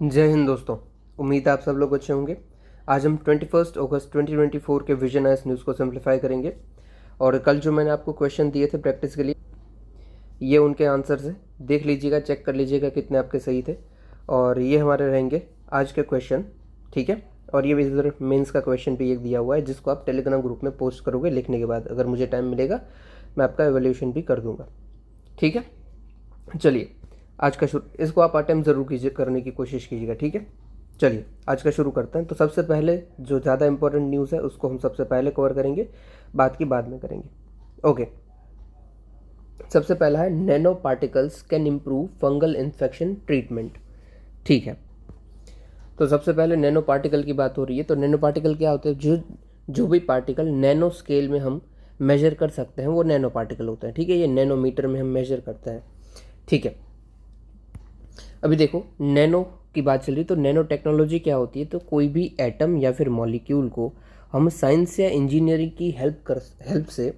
जय हिंद दोस्तों। उम्मीद है आप सब लोग अच्छे होंगे। आज हम 21 अगस्त 2024 के विजन आइस न्यूज़ को सिंप्लीफाई करेंगे। और कल जो मैंने आपको क्वेश्चन दिए थे प्रैक्टिस के लिए, ये उनके आंसर्स हैं। देख लीजिएगा, चेक कर लीजिएगा कितने आपके सही थे। और ये हमारे रहेंगे आज के क्वेश्चन, ठीक है। और ये भी इधर मेंस का क्वेश्चन भी एक दिया हुआ है, जिसको आप टेलीग्राम ग्रुप में पोस्ट करोगे लिखने के बाद। अगर मुझे टाइम मिलेगा मैं आपका एवोल्यूशन भी कर दूंगा, ठीक है। चलिए आज का शुरू, इसको आप अटेम्प्ट ज़रूर कीजिए, करने की कोशिश कीजिएगा, ठीक है। चलिए आज का शुरू करते हैं। तो सबसे पहले जो ज़्यादा इंपॉर्टेंट न्यूज़ है उसको हम सबसे पहले कवर करेंगे, बात की बाद में करेंगे। ओके, सबसे पहला है nano particles can improve fungal infection treatment, ठीक है। तो सबसे पहले नैनो पार्टिकल की बात हो रही है। तो नैनो पार्टिकल क्या होते हैं? जो भी पार्टिकल नैनो स्केल में हम मेजर कर सकते हैं वो नैनो पार्टिकल होता है, ठीक है। ये नैनोमीटर में हम मेजर करते हैं, ठीक है। अभी देखो, नैनो की बात चल रही, तो नैनो टेक्नोलॉजी क्या होती है? तो कोई भी एटम या फिर मॉलिक्यूल को हम साइंस या इंजीनियरिंग की हेल्प से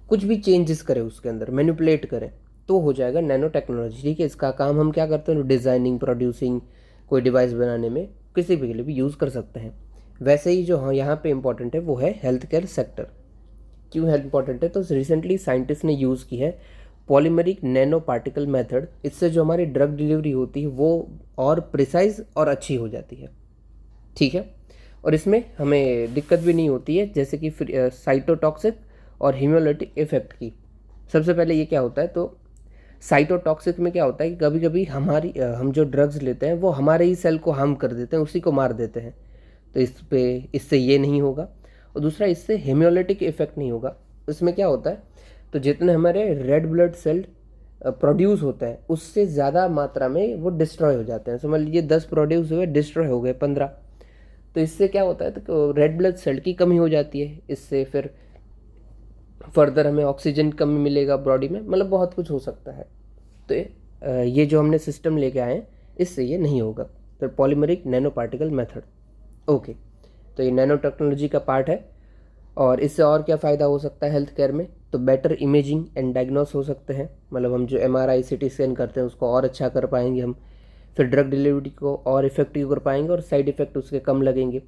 कुछ भी चेंजेस करें, उसके अंदर मैनिपुलेट करें, तो हो जाएगा नैनो टेक्नोलॉजी, ठीक है। इसका काम हम क्या करते हैं? डिज़ाइनिंग, प्रोड्यूसिंग, कोई डिवाइस बनाने में, किसी भी के लिए भी यूज़ कर सकते हैं। वैसे ही जो हाँ यहाँ पे इम्पॉर्टेंट है वो है हेल्थ केयर सेक्टर। क्यों हेल्थ इंपॉर्टेंट है? तो रिसेंटली साइंटिस्ट ने यूज़ की है पॉलीमेरिक नैनो पार्टिकल मेथड। इससे जो हमारी ड्रग डिलीवरी होती है वो और प्रिसाइज और अच्छी हो जाती है, ठीक है। और इसमें हमें दिक्कत भी नहीं होती है, जैसे कि साइटोटॉक्सिक और हीमोलिटिक इफेक्ट की। सबसे पहले ये क्या होता है? तो साइटोटॉक्सिक में क्या होता है कि कभी कभी हम जो ड्रग्स लेते हैं वो हमारे ही सेल को हार्म कर देते हैं, उसी को मार देते हैं। तो इससे ये नहीं होगा। और दूसरा, इससे हेमियोलिटिक इफेक्ट नहीं होगा। इसमें क्या होता है? तो जितने हमारे रेड ब्लड सेल प्रोड्यूस होते हैं उससे ज़्यादा मात्रा में वो डिस्ट्रॉय हो जाते हैं। समझ लीजिए 10 प्रोड्यूस हुए, डिस्ट्रॉय हो गए 15। तो इससे क्या होता है? तो रेड ब्लड सेल की कमी हो जाती है। इससे फिर फर्दर हमें ऑक्सीजन कमी मिलेगा बॉडी में, मतलब बहुत कुछ हो सकता है। तो ये जो हमने सिस्टम लेके आए हैं इससे ये नहीं होगा। तो polymeric nano particle method, okay. तो ये नैनो टेक्नोलॉजी का पार्ट है। और इससे और क्या फ़ायदा हो सकता है हेल्थ केयर में? तो बेटर इमेजिंग एंड डायग्नोस हो सकते हैं, मतलब हम जो MRI CT स्कैन करते हैं उसको और अच्छा कर पाएंगे हम। फिर ड्रग डिलीवरी को और इफेक्टिव कर पाएंगे और साइड इफ़ेक्ट उसके कम लगेंगे,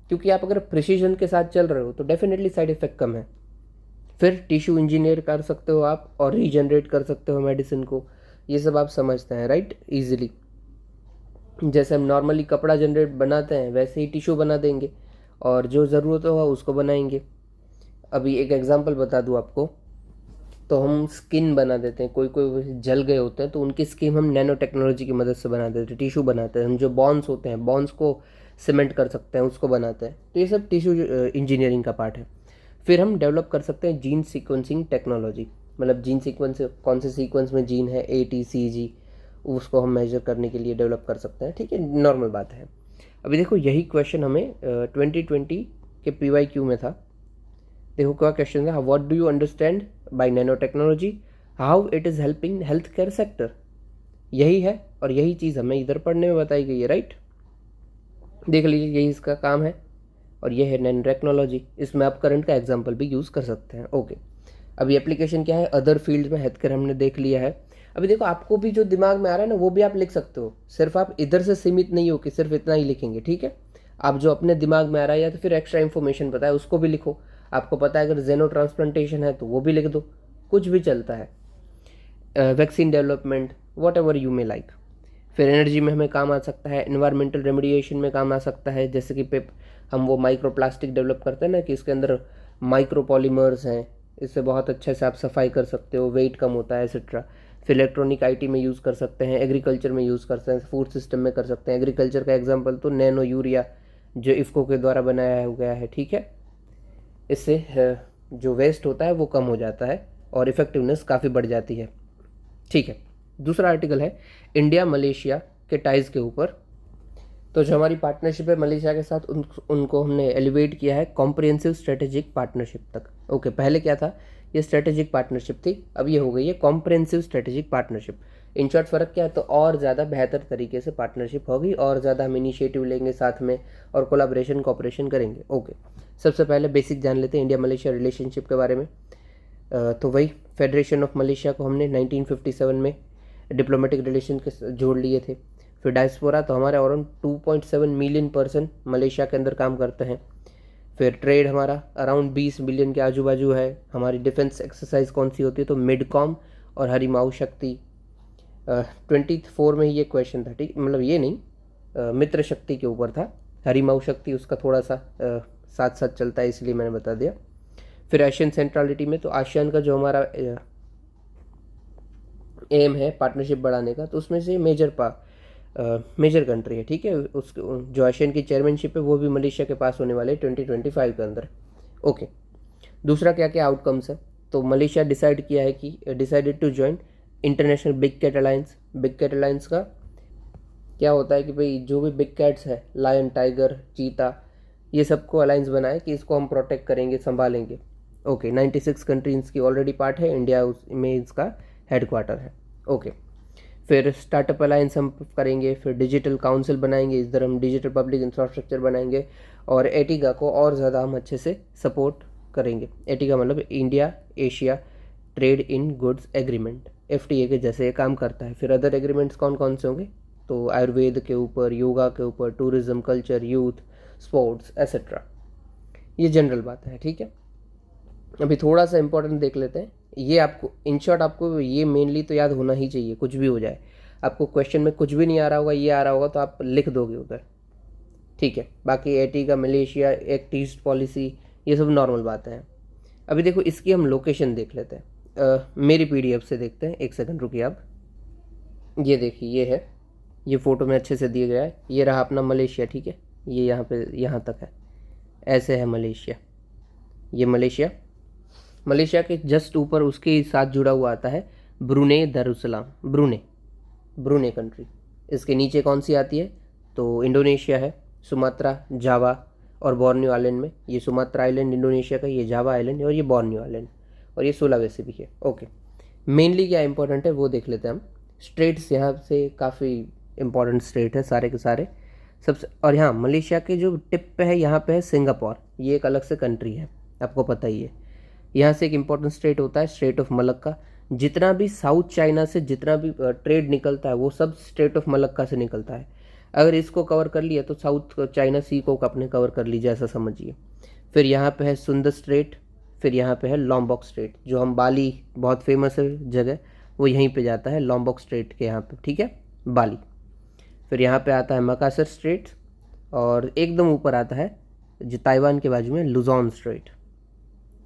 क्योंकि आप अगर प्रिसीजन के साथ चल रहे हो तो डेफिनेटली साइड इफ़ेक्ट कम है। फिर टिश्यू इंजीनियर कर सकते हो आप और रीजनरेट कर सकते हो मेडिसिन को। ये सब आप समझते हैं, राइट, ईजिली। जैसे हम नॉर्मली कपड़ा जनरेट बनाते हैं वैसे ही टिश्यू बना देंगे और जो ज़रूरत होगा उसको बनाएंगे। अभी एक एग्जांपल बता दूँ आपको, तो हम स्किन बना देते हैं, कोई कोई जल गए होते हैं तो उनकी स्किन हम नैनो टेक्नोलॉजी की मदद से बना देते हैं, टिश्यू बनाते हैं। हम जो बॉन्स होते हैं, बॉन्स को सीमेंट कर सकते हैं, उसको बनाते हैं। तो ये सब टिश्यू इंजीनियरिंग का पार्ट है। फिर हम डेवलप कर सकते हैं जीन सीक्वेंसिंग टेक्नोलॉजी, मतलब जीन सीक्वेंस, कौन से सीक्वेंस में जीन है, ATCG, उसको हम मेजर करने के लिए डेवलप कर सकते हैं, ठीक है। नॉर्मल बात है। अभी देखो, यही क्वेश्चन हमें 2020 के PYQ में था। देखो क्या क्वेश्चन था, what do you understand by nano technology, how it is helping health care sector. यही है और यही चीज़ हमें इधर पढ़ने में बताई गई है, राइट। देख लीजिए, यही इसका काम है और ये है नैनो टेक्नोलॉजी। इसमें आप करंट का एग्जाम्पल भी यूज़ कर सकते हैं, ओके। अभी एप्लीकेशन क्या है? अदर फील्ड में हेल्थ केयर हमने देख लिया है। अभी देखो, आपको भी जो दिमाग में आ रहा है ना वो भी आप लिख सकते हो। सिर्फ आप इधर से सीमित नहीं हो कि सिर्फ इतना ही लिखेंगे, ठीक है। आप जो अपने दिमाग में आ रहा है या तो फिर एक्स्ट्रा इन्फॉर्मेशन पता है उसको भी लिखो। आपको पता है अगर जेनो ट्रांसप्लांटेशन है तो वो भी लिख दो, कुछ भी चलता है। Vaccine development, what ever you may like. फिर एनर्जी में हमें काम आ सकता है, इन्वायरमेंटल रेमेडिएशन में काम आ सकता है, जैसे कि पेप हम वो माइक्रो प्लास्टिक डेवलप करते हैं ना, कि इसके अंदर माइक्रो पॉलीमर्स हैं, इससे बहुत अच्छे से आप सफाई कर सकते हो, वेट कम होता है, एक्सेट्रा। फिर इलेक्ट्रॉनिक IT में यूज़ कर सकते हैं, एग्रीकल्चर में यूज़ कर सकते हैं, फूड सिस्टम में कर सकते हैं। एग्रीकल्चर का एग्जाम्पल तो नैनो यूरिया जो इफ़को के द्वारा बनाया गया है, ठीक है। इससे जो वेस्ट होता है वो कम हो जाता है और इफ़ेक्टिवनेस काफ़ी बढ़ जाती है, ठीक है। दूसरा आर्टिकल है इंडिया मलेशिया के टाइज़ के ऊपर। तो जो हमारी पार्टनरशिप है मलेशिया के साथ, उनको हमने एलिवेट किया है कॉम्प्रिहेंसिव स्ट्रेटेजिक पार्टनरशिप तक, ओके। पहले क्या था? ये स्ट्रेटेजिक पार्टनरशिप थी, अब ये हो गई है comprehensive strategic partnership. In short फ़र्क क्या है? तो और ज़्यादा बेहतर तरीके से पार्टनरशिप होगी और ज़्यादा हम इनिशिएटिव लेंगे साथ में और कोलाब्रेशन कॉपरेशन करेंगे, ओके। सबसे पहले बेसिक जान लेते हैं इंडिया मलेशिया रिलेशनशिप के बारे में। तो वही फेडरेशन ऑफ मलेशिया को हमने 1957 में डिप्लोमेटिक रिलेशन के जोड़ लिए थे। फिर डायस्पोरा, तो हमारे अराउंड 2.7 मिलियन पर्सन मलेशिया के अंदर काम करते हैं। फिर ट्रेड हमारा अराउंड 20 बिलियन के आजू बाजू है। हमारी डिफेंस एक्सरसाइज कौन सी होती है, तो मिडकॉम और हरिमाऊ शक्ति। 24 में ही ये क्वेश्चन था, ठीक, मतलब ये नहीं, मित्र शक्ति के ऊपर था। हरिमाऊ शक्ति उसका थोड़ा सा साथ साथ चलता है, इसलिए मैंने बता दिया। फिर एशियन सेंट्रलिटी में, तो आसियान का जो हमारा एम है पार्टनरशिप बढ़ाने का, तो उसमें से मेजर कंट्री है, ठीक है। उसके जो एशियन की चेयरमैनशिप है वो भी मलेशिया के पास होने वाले 2025 के अंदर। ओके, दूसरा क्या क्या आउटकम्स है, तो Malaysia decided to join international big cat alliance. Big cat alliance का क्या होता है कि भाई जो भी बिग कैट्स है, लायन, टाइगर, चीता, ये सबको अलायंस बनाए कि इसको हम प्रोटेक्ट करेंगे, संभालेंगे। ओके, 96 कंट्रीज की ऑलरेडी पार्ट है, इंडिया में इसका हेडक्वार्टर है। ओके, फिर स्टार्टअप अलायंस हम करेंगे, फिर डिजिटल काउंसिल बनाएंगे, इधर हम डिजिटल पब्लिक इंफ्रास्ट्रक्चर बनाएंगे, और एटिगा को और ज़्यादा हम अच्छे से सपोर्ट करेंगे। एटिगा मतलब India Asia trade in goods agreement, FTA के जैसे ये काम करता है। फिर अदर एग्रीमेंट्स कौन कौन से होंगे, तो आयुर्वेद के ऊपर, योगा के ऊपर, tourism, culture, youth, sports etcetera. ये जनरल बात है, ठीक है। अभी थोड़ा सा इंपॉर्टेंट देख लेते हैं। ये आपको इन शॉर्ट आपको ये मेनली तो याद होना ही चाहिए, कुछ भी हो जाए। आपको क्वेश्चन में कुछ भी नहीं आ रहा होगा, ये आ रहा होगा तो आप लिख दोगे उधर, ठीक है। बाकी Ertiga, Malaysia act east policy, ये सब नॉर्मल बातें हैं। अभी देखो इसकी हम लोकेशन देख लेते हैं। मेरी PDF से देखते हैं, एक सेकंड रुकिए आप। ये देखिए, ये है, ये फ़ोटो में अच्छे से दिया गया है। ये रहा अपना मलेशिया, ठीक है, ये यहाँ पे यहाँ तक है, ऐसे है मलेशिया। ये मलेशिया के जस्ट ऊपर उसके साथ जुड़ा हुआ आता है ब्रुने दारुसलाम, ब्रुने कंट्री। इसके नीचे कौन सी आती है, तो इंडोनेशिया है, सुमात्रा, जावा और बोर्नियो आइलैंड में। ये सुमात्रा आइलैंड इंडोनेशिया का, ये जावा आइलैंड और ये बोर्नियो आइलैंड, और ये सुलावेसी भी है। ओके, मेनली क्या इंपॉर्टेंट है वो देख लेते हैं हम। स्टेट्स यहाँ से काफ़ी इंपॉर्टेंट स्टेट है सारे के सारे सबसे। और यहाँ मलेशिया के जो टिप पे है, यहाँ पे है सिंगापुर, ये एक अलग से कंट्री है, आपको पता ही है। यहाँ से एक इम्पॉर्टेंट स्टेट होता है स्टेट ऑफ मलक्का। जितना भी साउथ चाइना से जितना भी ट्रेड निकलता है वो सब स्टेट ऑफ मलक्का से निकलता है। अगर इसको कवर कर लिया तो साउथ चाइना सी को अपने कवर कर लीजिए, ऐसा समझिए। फिर यहाँ पे है सुंदर स्ट्रेट, फिर यहाँ पे है लॉम्बॉक स्ट्रेट, जो हम बाली, बहुत फेमस है जगह, वो यहीं पे जाता है लॉम्बॉक स्ट्रेट के यहाँ पे, ठीक है, बाली। फिर यहाँ पे आता है मकासर स्ट्रेट, और एकदम ऊपर आता है जो ताइवान के बाजू में लुजॉन स्ट्रेट।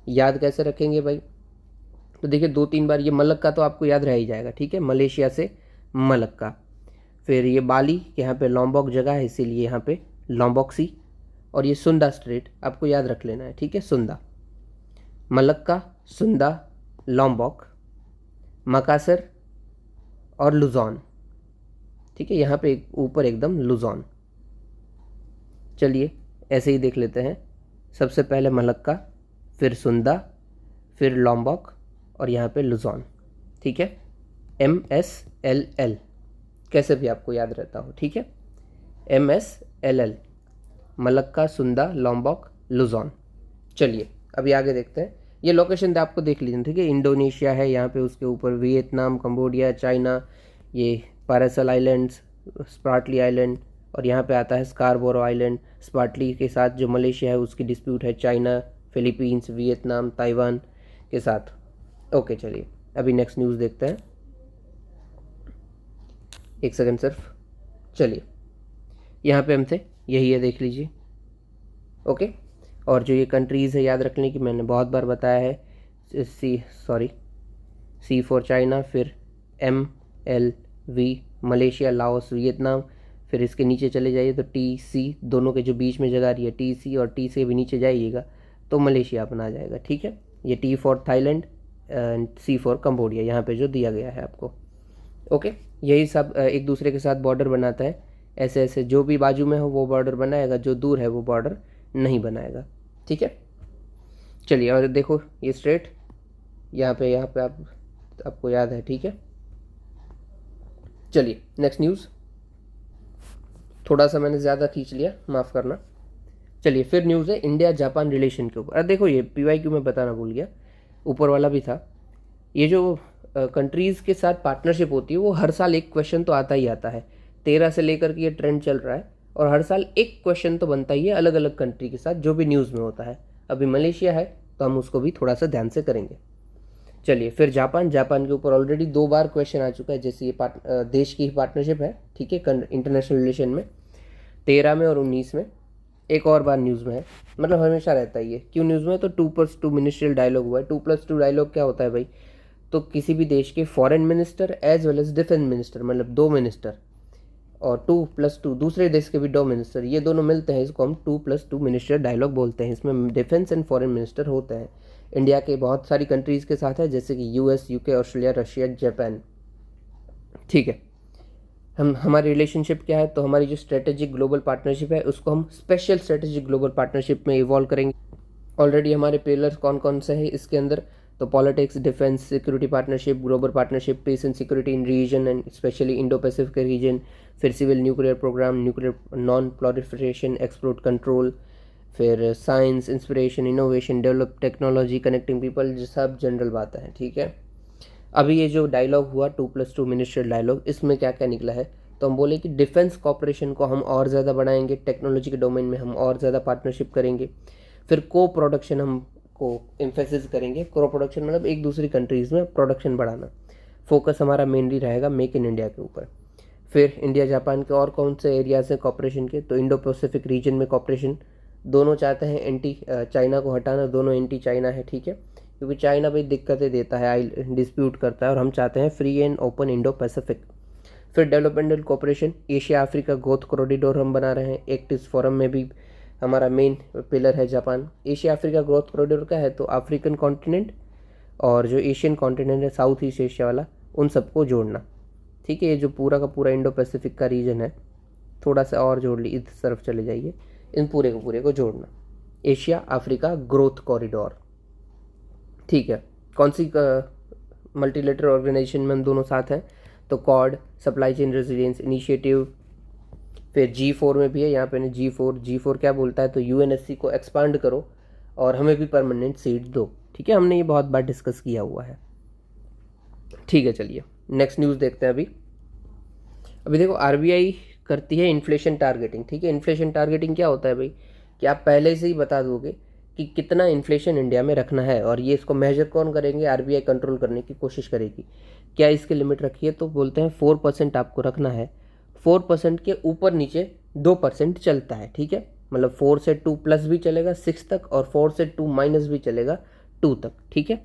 याद कैसे रखेंगे भाई, तो देखिए 2-3 बार ये मलक्का तो आपको याद रह ही जाएगा, ठीक है, मलेशिया से मलक्का। फिर ये बाली, यहाँ पे लॉम्बॉक जगह है इसीलिए यहाँ पे लॉम्बॉक सी। और ये सुंदा स्ट्रेट आपको याद रख लेना है, ठीक है, सुंदा, मलक्का, सुंदा, लॉम्बॉक, मकासर और लुजॉन, ठीक है, यहाँ पे ऊपर एकदम लुजॉन। चलिए ऐसे ही देख लेते हैं। सबसे पहले मलक्का, फिर सुंदा, फिर लॉम्बॉक और यहाँ पे लुजॉन, ठीक है, MSLL, कैसे भी आपको याद रहता हो, ठीक है, MSLL, मलक्का, सुंदा, लॉम्बॉक, लुजॉन। चलिए अभी आगे देखते हैं। ये लोकेशन आपको देख लीजिए, ठीक है, इंडोनेशिया है यहाँ पे, उसके ऊपर वियतनाम, कंबोडिया, चाइना, ये पारासल आइलैंड्स, स्पार्टली आइलैंड, और यहाँ पे आता है स्कारबोरो आइलैंड। स्पार्टली के साथ जो मलेशिया है उसकी डिस्प्यूट है चाइना, फिलीपींस, वियतनाम, ताइवान के साथ। ओके, चलिए अभी नेक्स्ट न्यूज़ देखते हैं, एक सेकंड सिर्फ। चलिए यहाँ पे हम थे, यही है, देख लीजिए। ओके, और जो ये कंट्रीज़ है याद रखने की, मैंने बहुत बार बताया है। C फॉर चाइना, फिर MLV मलेशिया, लाओस, वियतनाम। फिर इसके नीचे चले जाइए तो TC, दोनों के जो बीच में जगह रही है TC, और T से भी नीचे जाइएगा तो मलेशिया अपना आ जाएगा, ठीक है। ये T for Thailand and C for Cambodia, यहाँ पे जो दिया गया है आपको। ओके, यही सब एक दूसरे के साथ बॉर्डर बनाता है। ऐसे ऐसे जो भी बाजू में हो वो बॉर्डर बनाएगा, जो दूर है वो बॉर्डर नहीं बनाएगा, ठीक है। चलिए और देखो ये स्ट्रेट यहाँ पे आपको याद है, ठीक है। चलिए नेक्स्ट न्यूज़, थोड़ा सा मैंने ज़्यादा खींच लिया, माफ़ करना। चलिए फिर न्यूज़ है इंडिया जापान रिलेशन के ऊपर। देखो ये PYQ में बताना भूल गया, ऊपर वाला भी था। ये जो कंट्रीज़ के साथ पार्टनरशिप होती है वो हर साल एक क्वेश्चन तो आता ही आता है, 13 से लेकर के ये ट्रेंड चल रहा है और हर साल एक क्वेश्चन तो बनता ही है अलग अलग कंट्री के साथ जो भी न्यूज़ में होता है। अभी मलेशिया है तो हम उसको भी थोड़ा सा ध्यान से करेंगे। चलिए फिर जापान के ऊपर ऑलरेडी 2 बार क्वेश्चन आ चुका है, जैसे ये देश की ही पार्टनरशिप है, ठीक है, इंटरनेशनल रिलेशन में 13 में और 19 में, एक और बार न्यूज़ में है, मतलब हमेशा रहता ही है। क्यों न्यूज़ में? तो 2+2 मिनिस्ट्रियल डायलॉग हुआ है। 2+2 डायलॉग क्या होता है भाई? तो किसी भी देश के foreign minister as well as defence minister, मतलब 2 मिनिस्टर, और 2+2 दूसरे देश के भी 2 मिनिस्टर, ये दोनों मिलते हैं, इसको हम 2+2 मिनिस्ट्रियल डायलॉग बोलते हैं। इसमें डिफेंस एंड फॉरेन मिनिस्टर होते हैं। इंडिया के बहुत सारी कंट्रीज़ के साथ है, जैसे कि US, UK, Australia, Russia, Japan, ठीक है। हमारी रिलेशनशिप क्या है? तो हमारी जो स्ट्रेटेजिक ग्लोबल पार्टनरशिप है उसको हम स्पेशल स्ट्रेटेजिक ग्लोबल पार्टनरशिप में इवॉल्व करेंगे। ऑलरेडी हमारे पिलर्स कौन कौन से हैं इसके अंदर? तो politics, defence, security partnership, global partnership, peace and security in region and specially Indo Pacific region, फिर civil nuclear programme, nuclear non proliferation, export control, फिर science, inspiration, innovation, develop technology, connecting people, सब general बातें हैं, ठीक है। अभी ये जो डायलॉग हुआ 2+2 मिनिस्ट्रियल डायलॉग, इसमें क्या क्या निकला है? तो हम बोले कि डिफेंस कॉपरेशन को हम और ज़्यादा बढ़ाएंगे, टेक्नोलॉजी के डोमेन में हम और ज़्यादा पार्टनरशिप करेंगे, फिर को प्रोडक्शन हम को एम्फेसिस करेंगे। को प्रोडक्शन मतलब एक दूसरी कंट्रीज़ में प्रोडक्शन बढ़ाना, फोकस हमारा मेनली रहेगा मेक इन इंडिया के ऊपर। फिर इंडिया जापान के और कौन से एरियाज़ हैं कॉपरेशन के? तो इंडो पैसिफिक रीजन में कॉपरेशन, दोनों चाहते हैं एंटी चाइना को हटाना, दोनों एंटी चाइना है, ठीक है, क्योंकि चाइना भी दिक्कतें देता है, आई डिस्प्यूट करता है, और हम चाहते हैं free and open Indo Pacific. फिर developmental cooperation, Asia Africa growth corridor हम बना रहे हैं। एक्ट इस फोरम में भी हमारा मेन पिलर है Japan. Asia Africa growth corridor क्या है? तो अफ्रीकन कॉन्टिनेंट और जो एशियन कॉन्टिनेंट है साउथ ईस्ट एशिया वाला, उन सबको जोड़ना, ठीक है। ये जो पूरा का पूरा इंडो पैसिफिक का रीजन है, थोड़ा सा और जोड़ ली, इस तरफ चले जाइए, इन पूरे को जोड़ना, एशिया अफ्रीका ग्रोथ कॉरिडोर, ठीक है। कौन सी मल्टीलेटरल ऑर्गेनाइजेशन में हम दोनों साथ हैं? तो quad, supply chain resilience initiative, फिर G4 में भी है, यहाँ पे ना G4 क्या बोलता है? तो UNSC को एक्सपांड करो और हमें भी परमानेंट सीट दो, ठीक है। हमने ये बहुत बार डिस्कस किया हुआ है, ठीक है। चलिए नेक्स्ट न्यूज़ देखते हैं। अभी देखो RBI करती है इन्फ्लेशन टारगेटिंग, ठीक है। इन्फ्लेशन टारगेटिंग क्या होता है भाई? कि आप पहले से ही बता दोगे कि कितना इन्फ्लेशन इंडिया में रखना है, और ये इसको मेजर कौन करेंगे? RBI कंट्रोल करने की कोशिश करेगी। क्या इसकी लिमिट रखी है? तो बोलते हैं 4% आपको रखना है। 4% के ऊपर नीचे 2% चलता है, ठीक है। मतलब 4 से 2 प्लस भी चलेगा 6 तक, और 4 से 2 माइनस भी चलेगा 2 तक, ठीक है।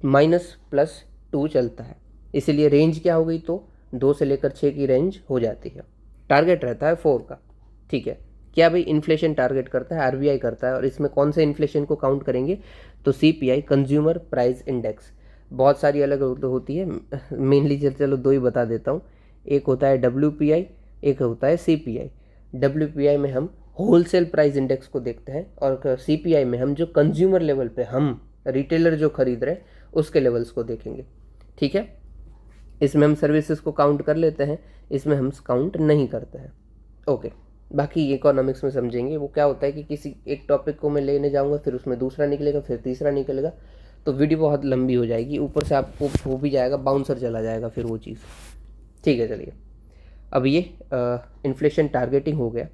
-+2 चलता है, इसीलिए रेंज क्या हो गई? तो 2 से लेकर 6 की रेंज हो जाती है। टारगेट रहता है 4 का, ठीक है। क्या भाई? इन्फ्लेशन टारगेट करता है, RBI करता है, और इसमें कौन से इन्फ्लेशन को काउंट करेंगे? तो CPI, कंज्यूमर प्राइस इंडेक्स। बहुत सारी अलग होती है, मेनली चलो 2 ही बता देता हूँ। एक होता है WPI, एक होता है CPI। WPI में हम होलसेल प्राइस इंडेक्स को देखते हैं, और CPI में हम जो कंज्यूमर लेवल पे हम रिटेलर जो खरीद रहे हैं उसके लेवल्स को देखेंगे, ठीक है। इसमें हम सर्विसेज को काउंट कर लेते हैं, इसमें हम काउंट नहीं करते हैं, ओके। बाकी इकोनॉमिक्स में समझेंगे वो क्या होता है कि किसी एक टॉपिक को मैं लेने जाऊंगा, फिर उसमें दूसरा निकलेगा, फिर तीसरा निकलेगा, तो वीडियो बहुत लंबी हो जाएगी, ऊपर से आपको हो भी जाएगा, बाउंसर चला जाएगा फिर वो चीज़, ठीक है। चलिए अब ये इन्फ्लेशन टारगेटिंग हो गया।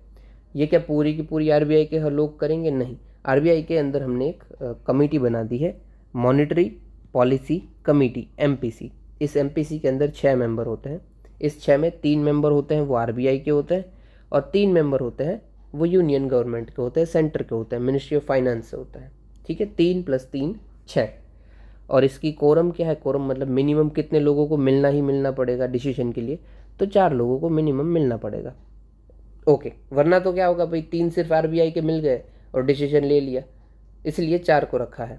ये क्या पूरी की पूरी RBI के हर लोग करेंगे? नहीं। RBI के अंदर हमने एक कमेटी बना दी है, मॉनिटरी पॉलिसी कमेटी, MPC। इस MPC के अंदर 6 मेंबर होते हैं। इस 6 में 3 मेंबर होते हैं वो RBI के होते हैं, और 3 मेंबर होते हैं वो यूनियन गवर्नमेंट के होते हैं, सेंटर के होते हैं, मिनिस्ट्री ऑफ फाइनेंस से होता है, ठीक है। 3 + 3 6। और इसकी कोरम क्या है? कोरम मतलब मिनिमम कितने लोगों को मिलना ही मिलना पड़ेगा डिसीजन के लिए? तो 4 लोगों को मिनिमम मिलना पड़ेगा, ओके। वरना तो क्या होगा भाई, 3 सिर्फ RBI के मिल गए और डिसीजन ले लिया, इसलिए 4 को रखा है,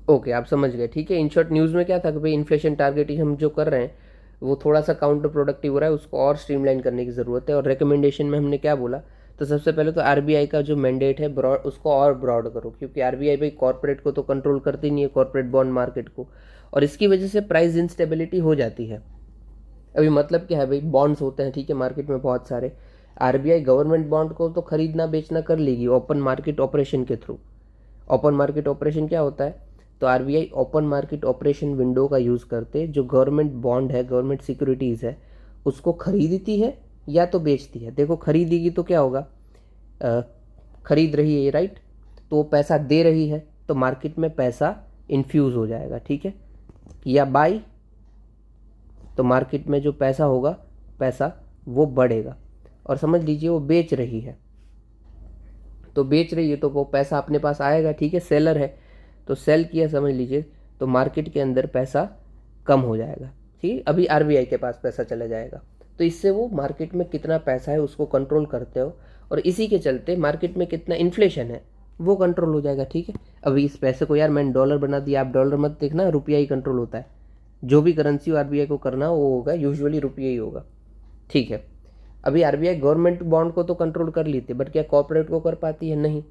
ओके। आप समझ गए, ठीक है। इन शॉर्ट न्यूज़ में क्या था कि भाई इन्फ्लेशन टारगेटिंग हम जो कर रहे हैं वो थोड़ा सा काउंटर प्रोडक्टिव हो रहा है, उसको और स्ट्रीमलाइन करने की ज़रूरत है। और रिकमेंडेशन में हमने क्या बोला? तो सबसे पहले तो RBI का जो मैंडेट है ब्रॉड, उसको और ब्रॉड करो, क्योंकि RBI भाई कॉर्पोरेट को तो कंट्रोल करती नहीं है, कॉर्पोरेट बॉन्ड मार्केट को, और इसकी वजह से प्राइस इंस्टेबिलिटी हो जाती है। अभी मतलब क्या है भाई, बॉन्ड्स होते हैं, ठीक है, मार्केट में बहुत सारे। RBI गवर्नमेंट बॉन्ड को तो खरीदना बेचना कर लेगी ओपन मार्केट ऑपरेशन के थ्रू। ओपन मार्केट ऑपरेशन क्या होता है? तो RBI open market operation window का यूज़ करते जो गवर्नमेंट बॉन्ड है, गवर्नमेंट सिक्योरिटीज़ है, उसको खरीदती है या तो बेचती है। देखो खरीदेगी तो क्या होगा, खरीद रही है ये, राइट, तो पैसा दे रही है तो मार्केट में पैसा इन्फ्यूज़ हो जाएगा, ठीक है। या बाई, तो मार्केट में जो पैसा होगा, पैसा वो बढ़ेगा। और समझ लीजिए वो बेच रही है, तो बेच रही है तो वो पैसा अपने पास आएगा, ठीक है। सेलर है तो सेल किया समझ लीजिए, तो मार्केट के अंदर पैसा कम हो जाएगा, ठीक है। अभी आरबीआई के पास पैसा चला जाएगा, तो इससे वो मार्केट में कितना पैसा है उसको कंट्रोल करते हो, और इसी के चलते मार्केट में कितना इन्फ्लेशन है वो कंट्रोल हो जाएगा, ठीक है। अभी इस पैसे को यार मैंने डॉलर बना दिया, आप डॉलर मत देखना, रुपया ही कंट्रोल होता है। जो भी करेंसी आरबीआई को करना वो होगा, यूजुअली रुपये ही होगा, ठीक है। अभी आरबीआई गवर्नमेंट बॉन्ड को तो कंट्रोल कर लेती है, बट क्या कॉर्पोरेट को कर पाती है? नहीं।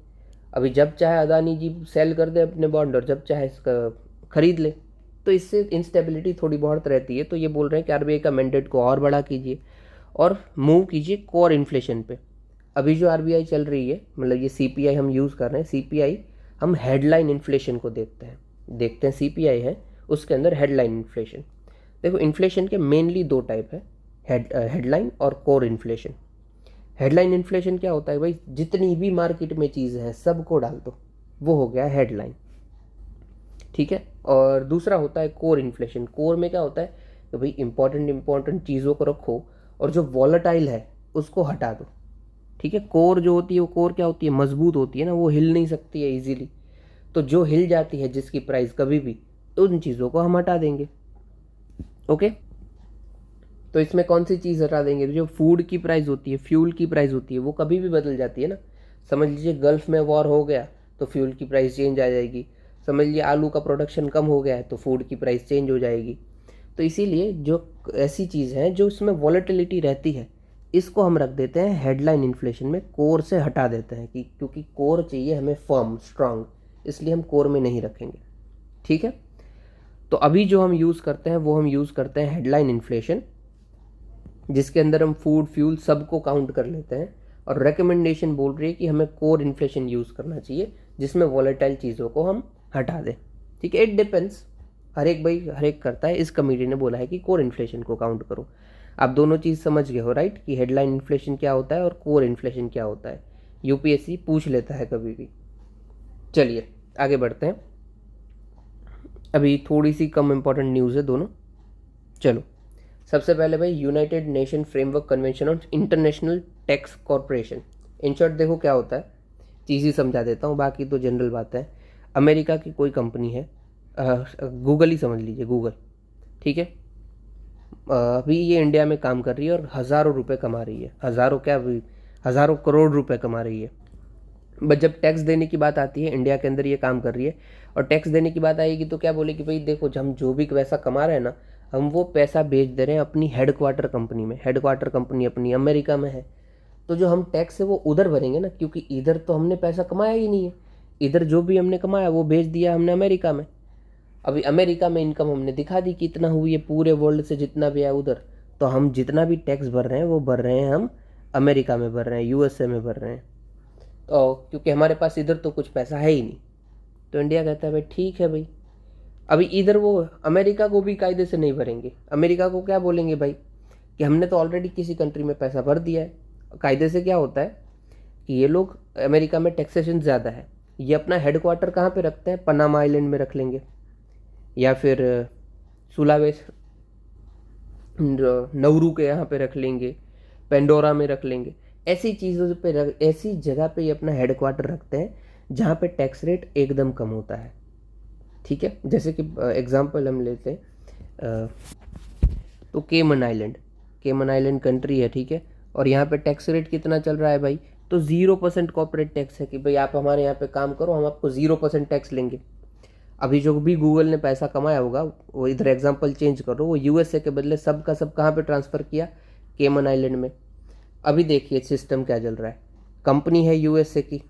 अभी जब चाहे अदानी जी सेल कर दे अपने बॉन्ड और जब चाहे इसका खरीद ले, तो इससे इंस्टेबिलिटी थोड़ी बहुत रहती है। तो ये बोल रहे हैं कि आरबीआई का मैंडेट को और बड़ा कीजिए और मूव कीजिए कोर इन्फ्लेशन पे। अभी जो आरबीआई चल रही है, मतलब ये सीपीआई हम यूज़ कर रहे हैं, सीपीआई हम हेडलाइन इन्फ्लेशन को देखते हैं सीपीआई है, उसके अंदर हेडलाइन इन्फ्लेशन। देखो इन्फ्लेशन के मेनली दो टाइप है, हेडलाइन और कोर इन्फ्लेशन। हेडलाइन इन्फ्लेशन क्या होता है भाई, जितनी भी मार्केट में चीज़ें हैं सबको डाल दो, वो हो गया हेडलाइन, ठीक है। और दूसरा होता है कोर इन्फ्लेशन। कोर में क्या होता है कि भाई इंपॉर्टेंट चीज़ों को रखो और जो वॉलेटाइल है उसको हटा दो, ठीक है। कोर जो होती है वो कोर क्या होती है, मजबूत होती है ना, वो हिल नहीं सकती है इजीली। तो जो हिल जाती है जिसकी प्राइस कभी भी, तो उन चीज़ों को हम हटा देंगे, ओके। तो इसमें कौन सी चीज़ हटा देंगे, जो फूड की प्राइस होती है, फ्यूल की प्राइस होती है, वो कभी भी बदल जाती है ना। समझ लीजिए गल्फ़ में वॉर हो गया तो फ्यूल की प्राइस चेंज आ जाएगी। समझ लीजिए आलू का प्रोडक्शन कम हो गया है तो फूड की प्राइस चेंज हो जाएगी। तो इसीलिए जो ऐसी चीज़ हैं जो इसमें वॉलेटिलिटी रहती है, इसको हम रख देते हैं हेडलाइन इन्फ्लेशन में, कोर से हटा देते हैं, कि क्योंकि कोर चाहिए हमें फर्म स्ट्रांग, इसलिए हम कोर में नहीं रखेंगे, ठीक है। तो अभी जो हम यूज़ करते हैं वो हम यूज़ करते हैं हेडलाइन इन्फ्लेशन, जिसके अंदर हम फूड फ्यूल सबको काउंट कर लेते हैं। और रिकमेंडेशन बोल रही है कि हमें कोर इन्फ्लेशन यूज़ करना चाहिए, जिसमें वॉलेटाइल चीज़ों को हम हटा दें, ठीक है। इट डिपेंड्स, हर एक करता है। इस कमेटी ने बोला है कि कोर इन्फ्लेशन को काउंट करो। आप दोनों चीज़ समझ गए हो, राइट, कि हेडलाइन इन्फ्लेशन क्या होता है और कोर इन्फ्लेशन क्या होता है। यूपीएससी पूछ लेता है कभी भी। चलिए आगे बढ़ते हैं। अभी थोड़ी सी कम इम्पोर्टेंट न्यूज़ है दोनों। चलो सबसे पहले भाई, United nation framework convention on international tax corporation. In short देखो क्या होता है, चीज़ ही समझा देता हूँ, बाकी तो जनरल बात है। अमेरिका की कोई कंपनी है, गूगल ही समझ लीजिए, गूगल, ठीक है। अभी ये इंडिया में काम कर रही है और हज़ारों रुपए कमा रही है, हज़ारों क्या, हज़ारों करोड़ रुपए कमा रही है। बट जब टैक्स देने की बात आती है, इंडिया के अंदर ये काम कर रही है और टैक्स देने की बात आएगी तो क्या बोलेगी, भाई देखो हम जो भी पैसा कमा रहे हैं ना, हम वो पैसा बेच दे रहे हैं अपनी हेडक्वार्टर कंपनी में। हेडक्वार्टर कंपनी अपनी अमेरिका में है, तो जो हम टैक्स है वो उधर भरेंगे ना, क्योंकि इधर तो हमने पैसा कमाया ही नहीं है। इधर जो भी हमने कमाया वो बेच दिया हमने अमेरिका में। अभी अमेरिका में इनकम हमने दिखा दी कितना हुई है, पूरे वर्ल्ड से जितना भी है उधर, तो हम जितना भी टैक्स भर रहे हैं वो भर रहे हैं हम अमेरिका में भर रहे हैं, यूएसए में भर रहे हैं। तो क्योंकि हमारे पास इधर तो कुछ पैसा है ही नहीं, तो इंडिया कहता है भाई ठीक है भाई। अभी इधर वो अमेरिका को भी कायदे से नहीं भरेंगे। अमेरिका को क्या बोलेंगे भाई, कि हमने तो ऑलरेडी किसी कंट्री में पैसा भर दिया है। कायदे से क्या होता है कि ये लोग, अमेरिका में टैक्सेशन ज़्यादा है, ये अपना हेडक्वार्टर कहाँ पे रखते हैं, पनामा आइलैंड में रख लेंगे, या फिर सुलावेस नौरू के यहाँ पे रख लेंगे, पेंडोरा में रख लेंगे। ऐसी चीज़ों पे ऐसी जगह पे ये अपना हेडक्वार्टर रखते हैं जहाँ पे टैक्स रेट एकदम कम होता है, ठीक है। जैसे कि एग्जांपल हम लेते हैं तो केमन आइलैंड कंट्री है, ठीक है। और यहाँ पे टैक्स रेट कितना चल रहा है भाई, तो 0% कॉर्पोरेट टैक्स है, कि भाई आप हमारे यहाँ पे काम करो, हम आपको 0% टैक्स लेंगे। अभी जो भी गूगल ने पैसा कमाया होगा, वो इधर एग्जांपल चेंज करो, वो यूएसए के बदले सब का सब कहाँ पे ट्रांसफ़र किया, केमन आइलैंड में। अभी देखिए सिस्टम क्या चल रहा है, कंपनी है यूएसए की,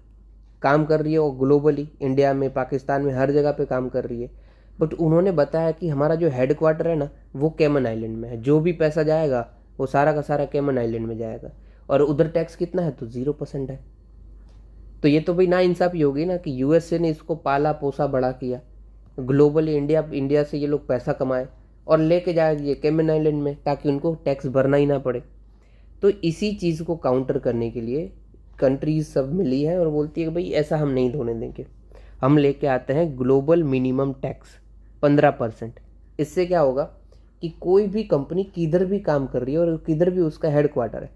काम कर रही है, और ग्लोबली इंडिया में, पाकिस्तान में, हर जगह पे काम कर रही है। बट उन्होंने बताया कि हमारा जो हेडक्वार्टर है ना वो केमन आइलैंड में है, जो भी पैसा जाएगा वो सारा का सारा केमन आइलैंड में जाएगा, और उधर टैक्स कितना है, तो 0% है। तो ये तो भाई नाइंसाफ़ी होगी ना, कि यूएसए ने इसको पाला पोसा बड़ा किया, ग्लोबली इंडिया से ये लोग पैसा कमाए, और लेके जाएगी कैमन आइलैंड में ताकि उनको टैक्स भरना ही ना पड़े। तो इसी चीज़ को काउंटर करने के लिए कंट्रीज सब मिली है और बोलती है कि भाई ऐसा हम नहीं होने देंगे, हम लेके आते हैं ग्लोबल मिनिमम टैक्स 15%। इससे क्या होगा कि कोई भी कंपनी किधर भी काम कर रही है और किधर भी उसका हेड क्वार्टर है,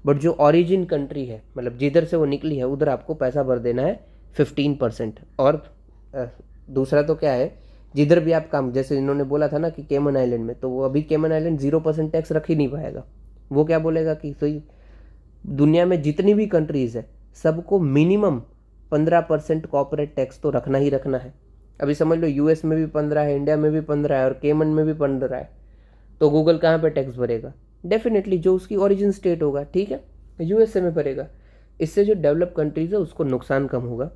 बट जो ओरिजिन कंट्री है मतलब जिधर से वो निकली है उधर आपको पैसा भर देना है 15%। और दूसरा तो क्या है, जिधर भी आप काम, जैसे इन्होंने बोला था ना कि केमन आइलैंड में, तो वो अभी केमन आइलैंड 0% टैक्स रख ही नहीं पाएगा। वो क्या बोलेगा कि सही दुनिया में जितनी भी कंट्रीज़ है सबको मिनिमम 15% कॉर्पोरेट टैक्स तो रखना ही रखना है। अभी समझ लो यूएस में भी 15 है, इंडिया में भी 15 है और केमन में भी 15 है, तो गूगल कहाँ पे टैक्स भरेगा? डेफिनेटली जो उसकी ओरिजिन स्टेट होगा, ठीक है, यूएसए में भरेगा। इससे जो डेवलप कंट्रीज़ है उसको नुकसान कम होगा।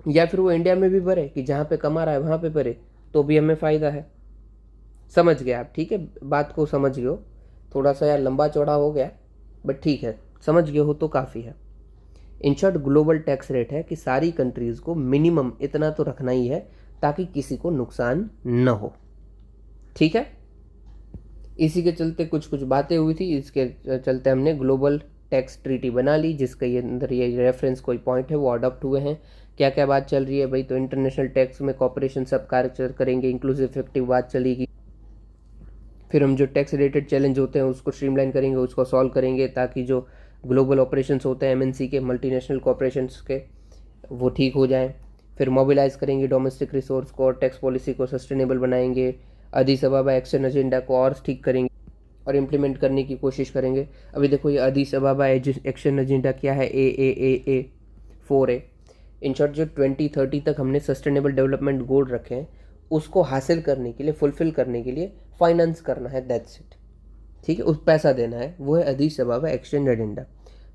या फिर वो इंडिया में भी भरे कि जहाँ पे कमा रहा है वहाँ पे भरे, तो भी हमें फ़ायदा है। समझ गए आप? ठीक है, बात को समझ गए हो। थोड़ा सा यार लंबा चौड़ा हो गया, बट ठीक है, समझ गए हो तो काफ़ी है। In short global tax rate है कि सारी कंट्रीज़ को मिनिमम इतना तो रखना ही है ताकि किसी को नुकसान न हो। ठीक है, इसी के चलते कुछ कुछ बातें हुई थी, इसके चलते हमने ग्लोबल टैक्स ट्रीटी बना ली, जिसका ये अंदर ये रेफरेंस कोई पॉइंट है वो अडॉप्ट हुए हैं। क्या क्या बात चल रही है भाई? तो इंटरनेशनल टैक्स में कॉपरेशन सब कार्य करेंगे, इंक्लूसिव इफेक्टिव बात चलेगी। फिर हम जो टैक्स रिलेटेड चैलेंज होते हैं उसको स्ट्रीमलाइन करेंगे, उसको सॉल्व करेंगे ताकि जो ग्लोबल ऑपरेशंस होते हैं एमएनसी के, मल्टीनेशनल कॉपरेशंस के, वो ठीक हो जाएं। फिर मोबिलाइज करेंगे डोमेस्टिक रिसोर्स को और टैक्स पॉलिसी को सस्टेनेबल बनाएंगे। अदीस अबाबा एक्शन एजेंडा को और ठीक करेंगे और इम्प्लीमेंट करने की कोशिश करेंगे। अभी देखो ये अदीस अबाबा एक्शन एजेंडा क्या है, ए 4A। इन शॉर्ट जो 2030 तक हमने सस्टेनेबल डेवलपमेंट गोल रखे हैं उसको हासिल करने के लिए, फुलफिल करने के लिए फाइनेंस करना है, दैट्स इट। ठीक है, उस पैसा देना है, वो है अदीस अबाबा एक्शन एजेंडा।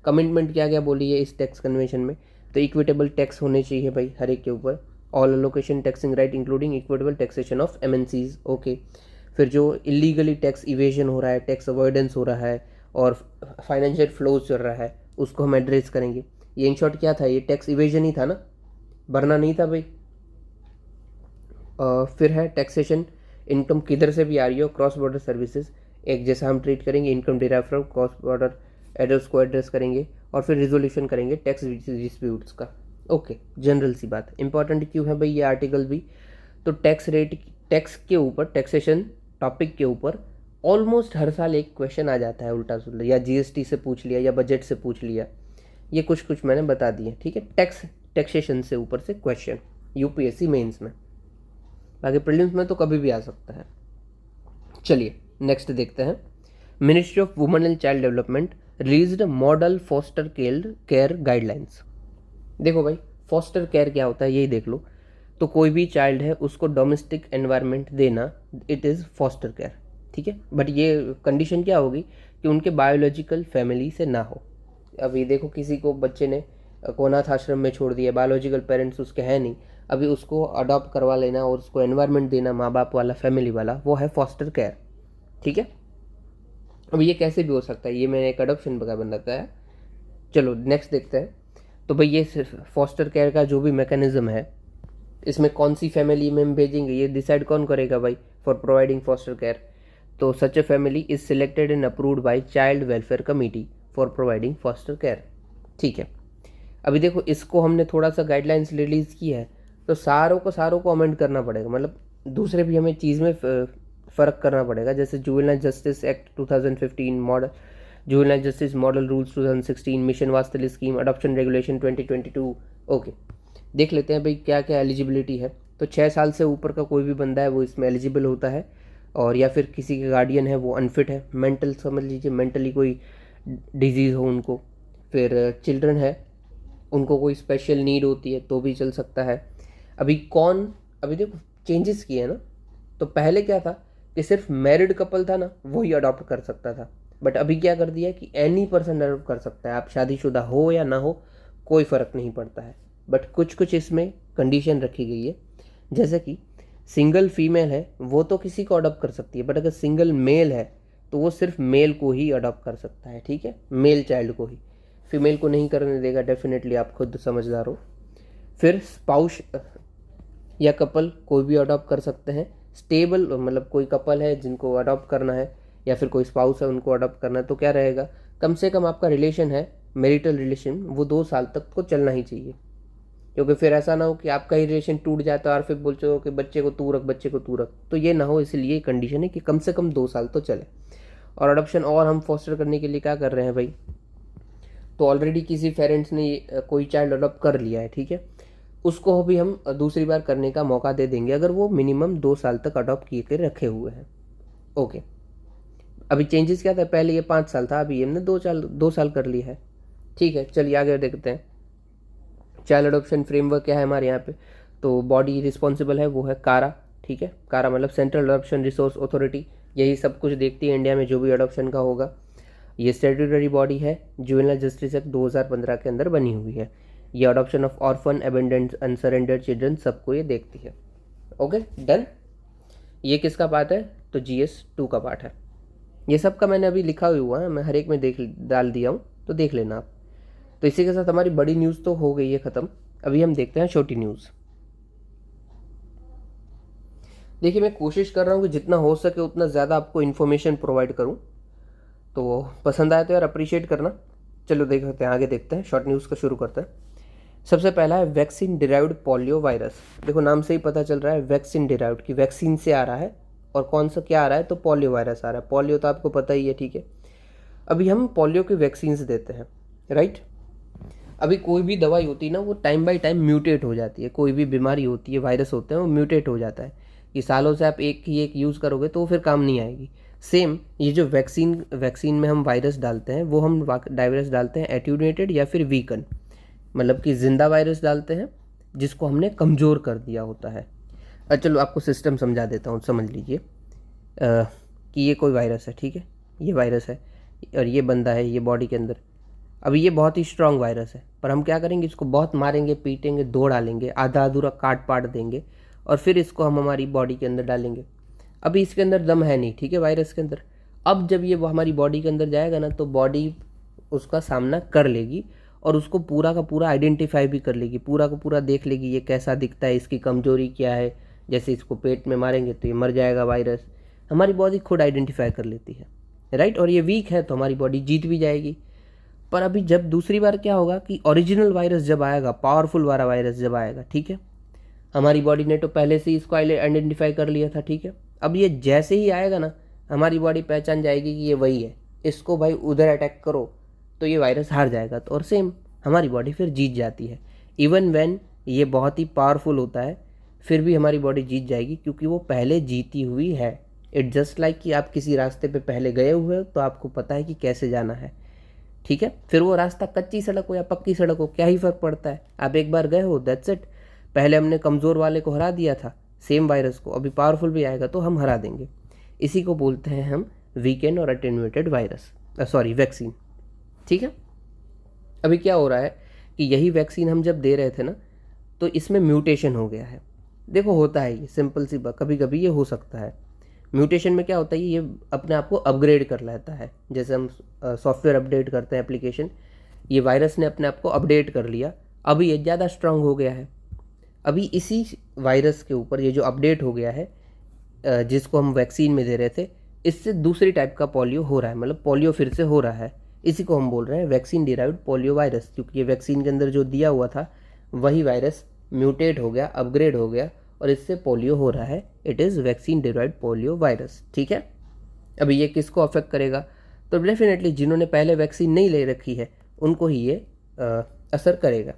कमिटमेंट क्या क्या बोली है इस टैक्स कन्वेंशन में? तो इक्विटेबल टैक्स होने चाहिए भाई हर एक के ऊपर, all allocation taxing right including equitable taxation of MNCs, okay. फिर जो इलीगली टैक्स इवेजन हो रहा है, टैक्स अवॉइडेंस हो रहा है और फाइनेंशियल फ्लोज चल रहा है, उसको हम एड्रेस करेंगे। ये इन शॉर्ट क्या था, ये टैक्स इवेजन ही था ना, भरना नहीं था भाई। फिर है टैक्सेशन, इनकम किधर से भी आ रही हो, क्रॉस बॉर्डर सर्विसेज एक जैसा हम ट्रीट करेंगे, income derive from cross border address को एड्रेस करेंगे और फिर रिजोल्यूशन करेंगे टैक्स डिस्प्यूट्स का। ओके, जनरल सी बात। इंपॉर्टेंट क्यों है भाई ये आर्टिकल भी? तो टैक्स रेट, टैक्स के ऊपर, टैक्सेशन टॉपिक के ऊपर ऑलमोस्ट हर साल एक क्वेश्चन आ जाता है उल्टा सुल्टा, या जीएसटी से पूछ लिया या बजट से पूछ लिया, ये कुछ कुछ मैंने बता दिए। ठीक है, टैक्सेशन से ऊपर से क्वेश्चन यूपीएससी मेंस में, बाकी प्रीलिम्स में तो कभी भी आ सकता है। चलिए नेक्स्ट देखते हैं। Ministry of women and child development released model foster care guidelines. देखो भाई, फॉस्टर केयर क्या होता है यही देख लो। तो कोई भी चाइल्ड है उसको डोमेस्टिक एनवायरनमेंट देना, इट इज़ फॉस्टर केयर। ठीक है, बट ये कंडीशन क्या होगी कि उनके बायोलॉजिकल फैमिली से ना हो। अभी देखो किसी को बच्चे ने को अनाथ आश्रम में छोड़ दिया, बायोलॉजिकल पेरेंट्स उसके हैं नहीं, अभी उसको अडॉप्ट करवा लेना और उसको एनवायरनमेंट देना माँ बाप वाला, फैमिली वाला, वो है फॉस्टर केयर। ठीक है, अब ये कैसे भी हो सकता है, ये मैंने एक अडॉप्शन का बन रखा है। चलो नेक्स्ट देखते हैं। तो भाई ये फॉस्टर केयर का जो भी मैकेनिज्म है, इसमें कौन सी फैमिली में हम भेजेंगे ये डिसाइड कौन करेगा भाई? फॉर प्रोवाइडिंग फॉस्टर केयर, तो such a family is selected and approved by child welfare committee for providing foster care. ठीक है, अभी देखो इसको हमने थोड़ा सा गाइडलाइंस रिलीज़ की है, तो सारों को अमेंड करना पड़ेगा, मतलब दूसरे भी हमें चीज़ में फ़र्क करना पड़ेगा। जैसे juvenile justice act 2015, model juvenile justice model rules 2016, mission वास्तल स्कीम, अडॉप्शन रेगुलेशन 2022। ओके, देख लेते हैं भाई क्या क्या एलिजिबिलिटी है। तो 6 साल से ऊपर का कोई भी बंदा है वो इसमें एलिजिबल होता है, और या फिर किसी के गार्डियन है वो अनफिट है, मेंटल समझ लीजिए, मेंटली कोई डिजीज़ हो उनको, फिर चिल्ड्रन है उनको कोई स्पेशल नीड होती है तो भी चल सकता है। अभी देखो चेंजेस किए हैं ना, तो पहले क्या था कि सिर्फ मैरिड कपल था ना वही अडॉप्ट कर सकता था, बट अभी क्या कर दिया कि एनी पर्सन अडॉप्ट कर सकता है, आप शादीशुदा हो या ना हो कोई फ़र्क नहीं पड़ता है। बट कुछ कुछ इसमें कंडीशन रखी गई है, जैसे कि सिंगल फीमेल है वो तो किसी को अडॉप्ट कर सकती है, बट अगर सिंगल मेल है तो वो सिर्फ मेल को ही अडॉप्ट कर सकता है। ठीक है, मेल चाइल्ड को ही, फीमेल को नहीं करने देगा, डेफिनेटली आप खुद समझदार हो। फिर स्पाउस या कपल कोई भी अडॉप्ट कर सकते हैं स्टेबल, मतलब कोई कपल है जिनको अडॉप्ट करना है या फिर कोई स्पाउस है उनको अडॉप्ट करना है, तो क्या रहेगा, कम से कम आपका रिलेशन है, मैरिटल रिलेशन, वो 2 साल तक को चलना ही चाहिए। क्योंकि फिर ऐसा ना हो कि आपका ही रिलेशन टूट जाता है और फिर बोलते हो कि बच्चे को तू रख, बच्चे को तू रख, तो ये ना हो, इसलिए कंडीशन है कि कम से कम 2 साल तो चले। और अडॉप्शन और हम फॉस्टर करने के लिए क्या कर रहे हैं भाई, तो ऑलरेडी किसी पेरेंट्स ने कोई चाइल्ड अडॉप्ट कर लिया है, ठीक है, उसको भी हम दूसरी बार करने का मौका दे देंगे अगर वो मिनिमम 2 साल तक अडॉप्ट किए के रखे हुए हैं। ओके, अभी चेंजेस क्या था, पहले ये 5 साल था, अभी हमने 2 साल कर लिया है। ठीक है, चलिए आगे देखते हैं। चाइल्ड अडॉप्शन फ्रेमवर्क क्या है हमारे यहाँ पे, तो बॉडी रिस्पॉन्सिबल है वो है कारा। ठीक है, कारा मतलब सेंट्रल अडॉप्शन रिसोर्स अथॉरिटी, यही सब कुछ देखती है इंडिया में जो भी अडॉप्शन का होगा। ये स्टैट्यूटरी बॉडी है, जुवेनाइल जस्टिस एक्ट 2015 के अंदर बनी हुई है। ये अडॉप्शन ऑफ ऑर्फन, एबेंडेंड, अनसरेंडर्ड चिल्ड्रन सबको ये देखती है। Okay done. ये किसका पार्ट है, तो GS2 का पार्ट है। ये सब का मैंने अभी लिखा हुआ है, मैं हर एक में डाल दिया हूँ, तो देख लेना आप। तो इसी के साथ हमारी बड़ी न्यूज़ तो हो गई है ख़त्म। अभी हम देखते हैं छोटी न्यूज़। देखिए, मैं कोशिश कर रहा हूँ कि जितना हो सके उतना ज़्यादा आपको इन्फॉर्मेशन प्रोवाइड करूँ, तो पसंद आए तो यार अप्रिशिएट करना। चलो देखते हैं, आगे देखते हैं, शॉर्ट न्यूज़ का शुरू करते हैं। सबसे पहला है वैक्सीन डिराइव्ड पोलियो वायरस। देखो नाम से ही पता चल रहा है वैक्सीन डिराइव्ड, की वैक्सीन से आ रहा है, और कौन सा क्या आ रहा है, तो पोलियो वायरस आ रहा है। पोलियो तो आपको पता ही है, ठीक है। अभी हम पोलियो के वैक्सीन्स देते हैं, राइट। अभी कोई भी दवाई होती है ना, वो टाइम बाय टाइम म्यूटेट हो जाती है। कोई भी बीमारी होती है, वायरस होते हैं, वो म्यूटेट हो जाता है कि सालों से आप एक यूज़ करोगे तो फिर काम नहीं आएगी। सेम ये जो वैक्सीन में हम वायरस डालते हैं, वो हम वायरस डालते हैं एट्यूनेटेड या फिर वीकन, मतलब कि जिंदा वायरस डालते हैं जिसको हमने कमज़ोर कर दिया होता है। चलो आपको सिस्टम समझा देता हूँ, समझ लीजिए कि ये कोई वायरस है, ठीक है, ये वायरस है और ये बंदा है ये बॉडी के अंदर। अभी ये बहुत ही स्ट्रांग वायरस है, पर हम क्या करेंगे, इसको बहुत मारेंगे, पीटेंगे, दो डालेंगे, आधा अधूरा काट पाट देंगे और फिर इसको हम हमारी बॉडी के अंदर डालेंगे। अभी इसके अंदर दम है नहीं, ठीक है, वायरस के अंदर। अब जब ये हमारी बॉडी के अंदर जाएगा ना, तो बॉडी उसका सामना कर लेगी और उसको पूरा का पूरा आइडेंटिफाई भी कर लेगी, पूरा का पूरा देख लेगी ये कैसा दिखता है, इसकी कमजोरी क्या है। जैसे इसको पेट में मारेंगे तो ये मर जाएगा वायरस, हमारी बॉडी खुद आइडेंटिफाई कर लेती है, राइट। और ये वीक है तो हमारी बॉडी जीत भी जाएगी। पर अभी जब दूसरी बार क्या होगा कि ओरिजिनल वायरस जब आएगा, पावरफुल वाला वायरस जब आएगा, ठीक है, हमारी बॉडी ने तो पहले से ही इसको आइडेंटिफाई कर लिया था, ठीक है। अब ये जैसे ही आएगा ना, हमारी बॉडी पहचान जाएगी कि ये वही है, इसको भाई उधर अटैक करो, तो ये वायरस हार जाएगा। तो और सेम हमारी बॉडी फिर जीत जाती है। इवन व्हेन ये बहुत ही पावरफुल होता है, फिर भी हमारी बॉडी जीत जाएगी क्योंकि वो पहले जीती हुई है। इट जस्ट लाइक कि आप किसी रास्ते पे पहले गए हुए हो तो आपको पता है कि कैसे जाना है, ठीक है। फिर वो रास्ता कच्ची सड़क हो या पक्की सड़क हो, क्या ही फ़र्क पड़ता है, आप एक बार गए हो, दैट्स इट। पहले हमने कमज़ोर वाले को हरा दिया था, सेम वायरस को अभी पावरफुल भी आएगा तो हम हरा देंगे। इसी को बोलते हैं हम वीकेंड और अटेन्यूएटेड वायरस, सॉरी वैक्सीन, ठीक है। अभी क्या हो रहा है कि यही वैक्सीन हम जब दे रहे थे ना, तो इसमें म्यूटेशन हो गया है। देखो होता है ये, सिंपल सी बात, कभी कभी ये हो सकता है। म्यूटेशन में क्या होता है, ये अपने आप को अपग्रेड कर लेता है। जैसे हम सॉफ्टवेयर अपडेट करते हैं एप्लीकेशन, ये वायरस ने अपने आप को अपडेट कर लिया, अभी ये ज़्यादा स्ट्रांग हो गया है। अभी इसी वायरस के ऊपर ये जो अपडेट हो गया है, जिसको हम वैक्सीन में दे रहे थे, इससे दूसरी टाइप का पोलियो हो रहा है, मतलब पोलियो फिर से हो रहा है। इसी को हम बोल रहे हैं वैक्सीन डिराइव्ड पोलियो वायरस, क्योंकि ये वैक्सीन के अंदर जो दिया हुआ था वही वायरस म्यूटेट हो गया, अपग्रेड हो गया और इससे पोलियो हो रहा है। It is vaccine derived polio virus, ठीक है। अभी ये किसको अफेक्ट करेगा, तो डेफिनेटली जिन्होंने पहले वैक्सीन नहीं ले रखी है उनको ही ये असर करेगा,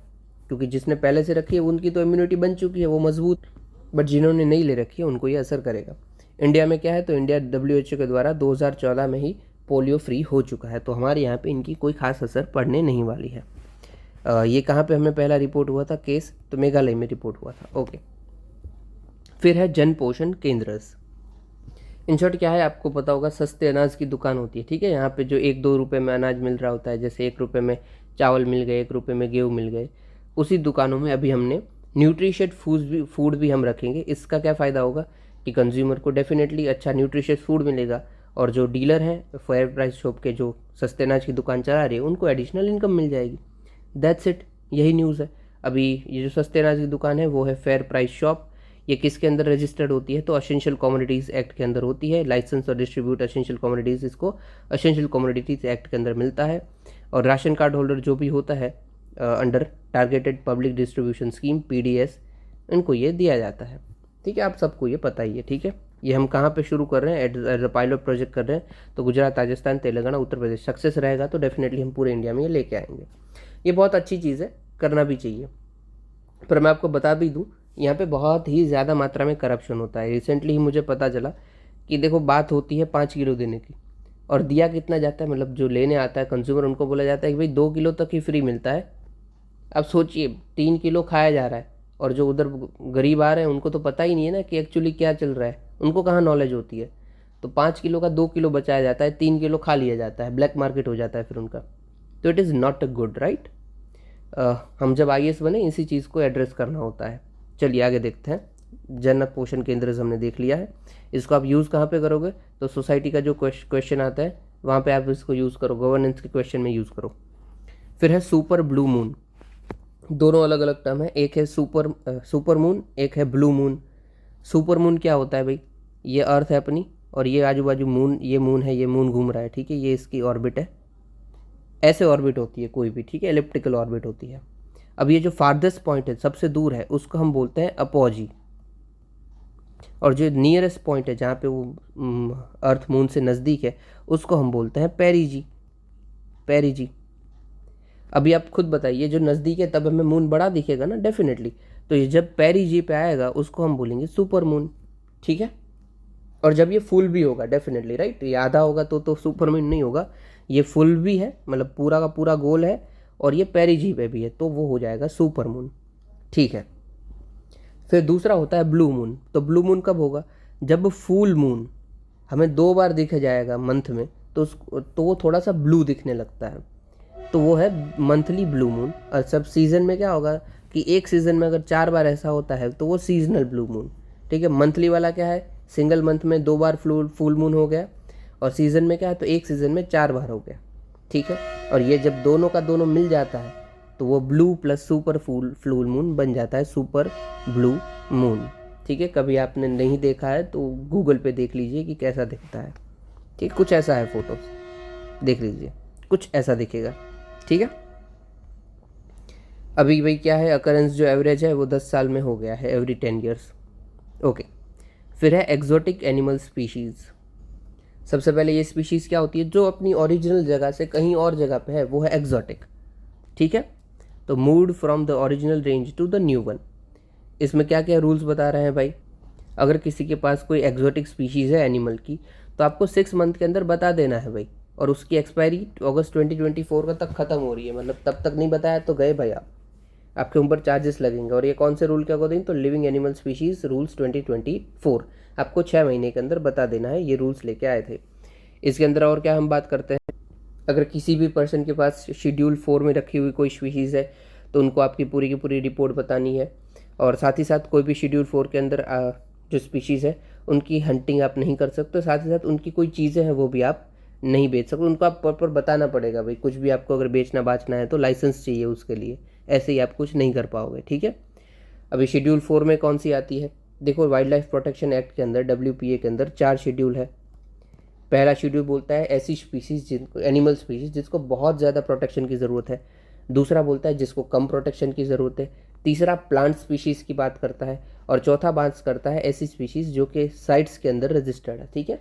क्योंकि जिसने पहले से रखी है उनकी तो इम्यूनिटी बन चुकी है, वो मजबूत। बट जिन्होंने नहीं ले रखी है उनको ये असर करेगा। इंडिया में क्या है, तो इंडिया WHO के द्वारा 2014 में ही पोलियो फ्री हो चुका है, तो हमारे यहाँ पे इनकी कोई खास असर पड़ने नहीं वाली है। ये कहाँ पे हमें पहला रिपोर्ट हुआ था केस, तो मेघालय में रिपोर्ट हुआ था, ओके। फिर है जन पोषण केंद्र। इन शॉर्ट क्या है, आपको पता होगा, सस्ते अनाज की दुकान होती है, ठीक है। यहाँ पे जो 1-2 रुपये में अनाज मिल रहा होता है, जैसे 1 रुपये में चावल मिल गए, 1 रुपये में गेहूँ मिल गए, उसी दुकानों में अभी हमने न्यूट्रिशियस फूड भी हम रखेंगे। इसका क्या फ़ायदा होगा कि कंज्यूमर को डेफिनेटली अच्छा न्यूट्रिशियस फूड मिलेगा, और जो डीलर हैं फेयर प्राइस शॉप के, जो सस्ते अनाज की दुकान चला रहे हैं, उनको एडिशनल इनकम मिल जाएगी। दैट्स इट, यही न्यूज़ है। अभी ये जो सस्ते अनाज की दुकान है वो है फेयर प्राइस शॉप, ये किसके अंदर रजिस्टर्ड होती है? तो एसेंशियल कमोडिटीज़ एक्ट के अंदर होती है। लाइसेंस और डिस्ट्रीब्यूट एसेंशियल कमोडिटीज़, इसको एसेंशियल कमोडिटीज़ एक्ट के अंदर मिलता है। और राशन कार्ड होल्डर जो भी होता है under targeted public distribution scheme PDS, इनको ये दिया जाता है। ठीक है, आप सबको ये पता ही है। ठीक है, ये हम कहाँ पे शुरू कर रहे हैं? एज अ पायलट प्रोजेक्ट कर रहे हैं। तो गुजरात, राजस्थान, तेलंगाना, उत्तर प्रदेश सक्सेस रहेगा तो डेफिनेटली हम पूरे इंडिया में ये लेके आएंगे। ये बहुत अच्छी चीज़ है, करना भी चाहिए। पर मैं आपको बता भी दूँ, यहाँ पे बहुत ही ज़्यादा मात्रा में करप्शन होता है। रिसेंटली ही मुझे पता चला कि देखो, बात होती है 5 किलो देने की और दिया कितना जाता है, मतलब जो लेने आता है कंज्यूमर, उनको बोला जाता है कि भाई 2 किलो तक ही फ्री मिलता है। अब सोचिए 3 किलो खाया जा रहा है और जो उधर गरीब आ रहे हैं उनको तो पता ही नहीं है ना कि एक्चुअली क्या चल रहा है, उनको कहाँ नॉलेज होती है। तो 5 किलो का 2 किलो बचाया जाता है, 3 किलो खा लिया जाता है, ब्लैक मार्केट हो जाता है फिर उनका। तो it is not a good, right. हम जब IAS बने इसी चीज़ को एड्रेस करना होता है। चलिए आगे देखते हैं। जन पोषण केंद्र हमने देख लिया है, इसको आप यूज़ कहाँ पे करोगे? तो सोसाइटी का जो क्वेश्चन आता है वहाँ पे आप इसको यूज़ करो, गवर्नेंस के क्वेश्चन में यूज़ करो। फिर है सुपर ब्लू मून, दोनों अलग अलग टर्म है। एक है सुपर मून, एक है ब्लू मून। सुपर मून क्या होता है भाई? ये अर्थ है अपनी और ये आजू बाजू मून, ये मून है, ये मून घूम रहा है। ठीक है, ये इसकी ऑर्बिट है, ऐसे ऑर्बिट होती है कोई भी। ठीक है, एलिप्टिकल ऑर्बिट होती है। अब ये जो फार्देस्ट पॉइंट है, सबसे दूर है, उसको हम बोलते हैं अपोजी। और जो नियरेस्ट पॉइंट है जहाँ पे वो अर्थ मून से नज़दीक है, उसको हम बोलते हैं पेरिजी। पेरिजी। अभी आप खुद बताइए, जो नज़दीक है तब हमें मून बड़ा दिखेगा ना, डेफिनेटली। तो ये जब पेरिजी पे आएगा उसको हम बोलेंगे सुपर मून। ठीक है, और जब ये फुल भी होगा डेफिनेटली, राइट, ये आधा होगा तो सुपर मून नहीं होगा, ये फुल भी है, मतलब पूरा का पूरा गोल है, और ये पेरिजी पे भी है, तो वो हो जाएगा सुपर मून। ठीक है, फिर दूसरा होता है ब्लू मून। तो ब्लू मून कब होगा? जब फुल मून हमें 2 बार दिख जाएगा मंथ में, तो वो थोड़ा सा ब्लू दिखने लगता है, तो वो है मंथली ब्लू मून। और सब सीज़न में क्या होगा कि एक सीज़न में अगर 4 बार ऐसा होता है तो वो सीजनल ब्लू मून। ठीक है, मंथली वाला क्या है? सिंगल मंथ में 2 बार फुल मून हो गया, और सीज़न में क्या है? तो एक सीज़न में 4 बार हो गया। ठीक है, और ये जब दोनों का दोनों मिल जाता है तो वो blue plus super full moon बन जाता है सुपर ब्लू मून। ठीक है, कभी आपने नहीं देखा है तो गूगल पे देख लीजिए कि कैसा दिखता है। ठीक, कुछ ऐसा है, फोटो देख लीजिए, कुछ ऐसा दिखेगा। ठीक है, अभी भाई क्या है, अकरेंस जो एवरेज है वो 10 साल में हो गया है, एवरी 10 ईयर्स। ओके, फिर है एक्जोटिक एनिमल स्पीशीज़। सबसे पहले ये स्पीशीज़ क्या होती है? जो अपनी ओरिजिनल जगह से कहीं और जगह पे है, वो है एक्जोटिक। ठीक है, तो moved from the original range to the new one. इसमें क्या क्या रूल्स बता रहे हैं भाई? अगर किसी के पास कोई एक्जोटिक स्पीशीज़ है एनिमल की, तो आपको 6 मंथ के अंदर बता देना है भाई, और उसकी एक्सपायरी अगस्त 2024 का तक ख़त्म हो रही है, मतलब तब तक नहीं बताया तो गए भाई आप, आपके ऊपर चार्जेस लगेंगे। और ये कौन से रूल के अकॉर्डिंग? तो लिविंग एनिमल स्पीशीज़ रूल्स 2024, आपको 6 महीने के अंदर बता देना है, ये रूल्स लेके आए थे। इसके अंदर और क्या हम बात करते हैं? अगर किसी भी पर्सन के पास शेड्यूल 4 में रखी हुई कोई स्पीशीज़ है तो उनको आपकी पूरी की पूरी रिपोर्ट बतानी है। और साथ ही साथ कोई भी शेड्यूल 4 के अंदर जो स्पीशीज़ है उनकी हंटिंग आप नहीं कर सकते। साथ ही साथ उनकी कोई चीज़ें हैं वो भी आप नहीं बेच सकते, उनको आप प्रॉपर बताना पड़ेगा भाई। कुछ भी आपको अगर बेचना बाचना है तो लाइसेंस चाहिए उसके लिए, ऐसे ही आप कुछ नहीं कर पाओगे। ठीक है, अभी शेड्यूल 4 में कौन सी आती है? देखो, वाइल्ड लाइफ प्रोटेक्शन एक्ट के अंदर, WPA के अंदर 4 शेड्यूल है। पहला शेड्यूल बोलता है ऐसी स्पीशीज़ जिनको, एनिमल स्पीशीज़ जिसको बहुत ज़्यादा प्रोटेक्शन की ज़रूरत है। दूसरा बोलता है जिसको कम प्रोटेक्शन की ज़रूरत है। तीसरा प्लांट स्पीशीज़ की बात करता है, और चौथा बात करता है ऐसी स्पीशीज़ जो कि साइट्स के अंदर रजिस्टर्ड है। ठीक है,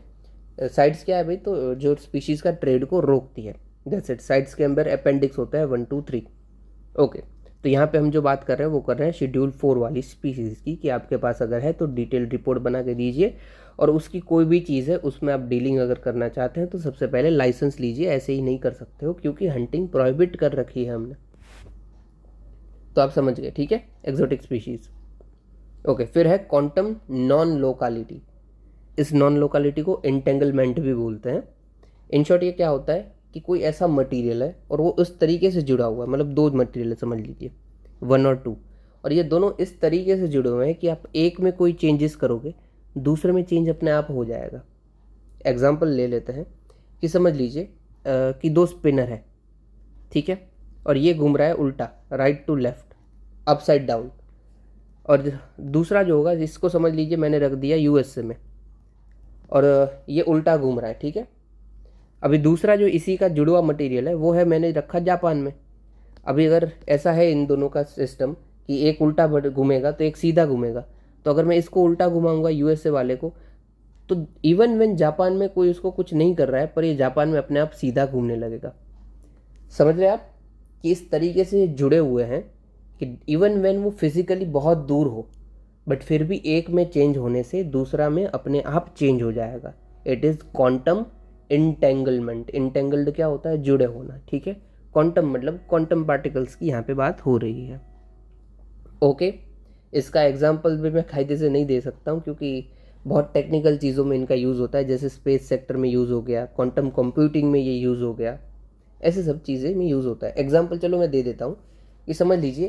साइट्स क्या है भाई? तो जो स्पीशीज़ का ट्रेड को रोकती है, दैट्स इट। साइट्स के अंदर अपेंडिक्स होता है 1, 2, 3। ओके, तो यहाँ पे हम जो बात कर रहे हैं वो कर रहे हैं शेड्यूल 4 वाली स्पीशीज़ की, कि आपके पास अगर है तो डिटेल रिपोर्ट बना के दीजिए, और उसकी कोई भी चीज़ है उसमें आप डीलिंग अगर करना चाहते हैं तो सबसे पहले लाइसेंस लीजिए, ऐसे ही नहीं कर सकते हो क्योंकि हंटिंग प्रोहिबिट कर रखी है हमने। तो आप समझ गए, ठीक है, एक्जोटिक स्पीशीज़। ओके, फिर है क्वांटम नॉन लोकालिटी। इस नॉन लोकालिटी को एंटेंगलमेंट भी बोलते हैं। इन शॉर्ट ये क्या होता है कि कोई ऐसा मटेरियल है और वो उस तरीके से जुड़ा हुआ है, मतलब 2 मटेरियल है समझ लीजिए, 1 और 2, और ये दोनों इस तरीके से जुड़े हुए हैं कि आप एक में कोई चेंजेस करोगे दूसरे में चेंज अपने आप हो जाएगा। एग्जाम्पल ले लेते हैं कि समझ लीजिए कि 2 स्पिनर है, ठीक है, और ये घूम रहा है उल्टा, right to left, upside down. और दूसरा जो होगा इसको समझ लीजिए मैंने रख दिया यूएसए में और ये उल्टा घूम रहा है, ठीक है। अभी दूसरा जो इसी का जुड़वा मटेरियल है वो है मैंने रखा जापान में। अभी अगर ऐसा है इन दोनों का सिस्टम कि एक उल्टा घूमेगा तो एक सीधा घूमेगा, तो अगर मैं इसको उल्टा घुमाऊंगा यूएसए वाले को, तो इवन व्हेन जापान में कोई उसको कुछ नहीं कर रहा है पर ये जापान में अपने आप सीधा घूमने लगेगा। समझ रहे आप कि इस तरीके से जुड़े हुए हैं कि इवन व्हेन वो फिजिकली बहुत दूर हो बट फिर भी एक में चेंज होने से दूसरा में अपने आप चेंज हो जाएगा। It is quantum entanglement. Entangled क्या होता है? जुड़े होना, ठीक है। क्वांटम मतलब क्वांटम पार्टिकल्स की यहाँ पे बात हो रही है। ओके, इसका एग्जाम्पल भी मैं कायदे से नहीं दे सकता हूँ क्योंकि बहुत टेक्निकल चीज़ों में इनका यूज़ होता है, जैसे स्पेस सेक्टर में यूज़ हो गया, क्वांटम कंप्यूटिंग में ये यूज़ हो गया, ऐसे सब चीज़ें में यूज़ होता है। एग्जाम्पल चलो मैं दे देता हूँ कि समझ लीजिए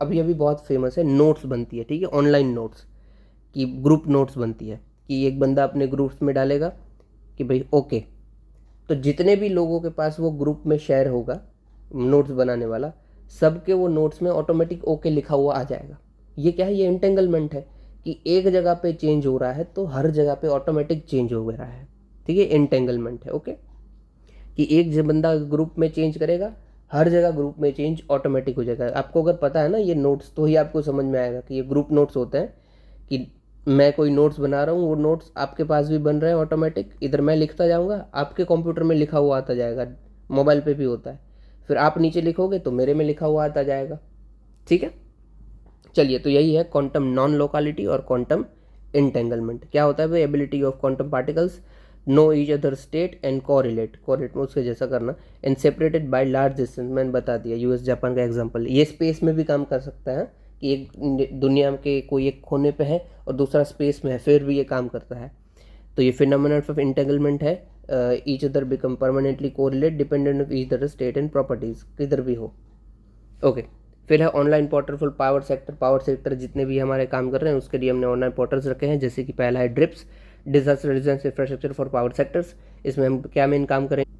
अभी अभी बहुत फेमस है, नोट्स बनती है, ठीक है, ऑनलाइन नोट्स की ग्रुप नोट्स बनती है कि एक बंदा अपने ग्रुप्स में डालेगा कि भाई ओके, तो जितने भी लोगों के पास वो ग्रुप में शेयर होगा नोट्स बनाने वाला, सबके वो नोट्स में ऑटोमेटिक ओके लिखा हुआ आ जाएगा। ये क्या है? ये इंटेंगलमेंट है कि एक जगह पे चेंज हो रहा है तो हर जगह पे ऑटोमेटिक चेंज हो रहा है, ठीक है, इंटेंगलमेंट है। ओके, कि एक बंदा ग्रुप में चेंज करेगा, हर जगह ग्रुप में चेंज ऑटोमेटिक हो जाएगा। आपको अगर पता है ना ये नोट्स, तो ही आपको समझ में आएगा कि ये ग्रुप नोट्स होते हैं कि मैं कोई नोट्स बना रहा हूँ, वो नोट्स आपके पास भी बन रहे हैं ऑटोमेटिक, इधर मैं लिखता जाऊँगा, आपके कंप्यूटर में लिखा हुआ आता जाएगा, मोबाइल पे भी होता है, फिर आप नीचे लिखोगे तो मेरे में लिखा हुआ आता जाएगा, ठीक है। चलिए, तो यही है क्वांटम नॉन लोकालिटी और क्वांटम इंटेंगलमेंट। क्या होता है भाई? Ability of quantum particles know each other state and correlate में उसके जैसा करना, and separated by large distance. मैंने बता दिया यूएस जापान का एग्जांपल। ये स्पेस में भी काम कर सकता है कि एक दुनिया के कोई एक कोने पे है और दूसरा स्पेस में है, फिर भी ये काम करता है। तो ये फिनोमेनन ऑफ इंटेंगलमेंट है, each other become permanently correlate dependent of each other state and properties, किधर भी हो। ओके, फिर है online portal for power sector. Power sector जितने भी हमारे काम कर रहे हैं उसके लिए हमने ऑनलाइन पोर्टल्स रखे हैं, जैसे कि पहला है drips, disaster residence infrastructure for power sectors. इसमें हम क्या मेन काम करेंगे,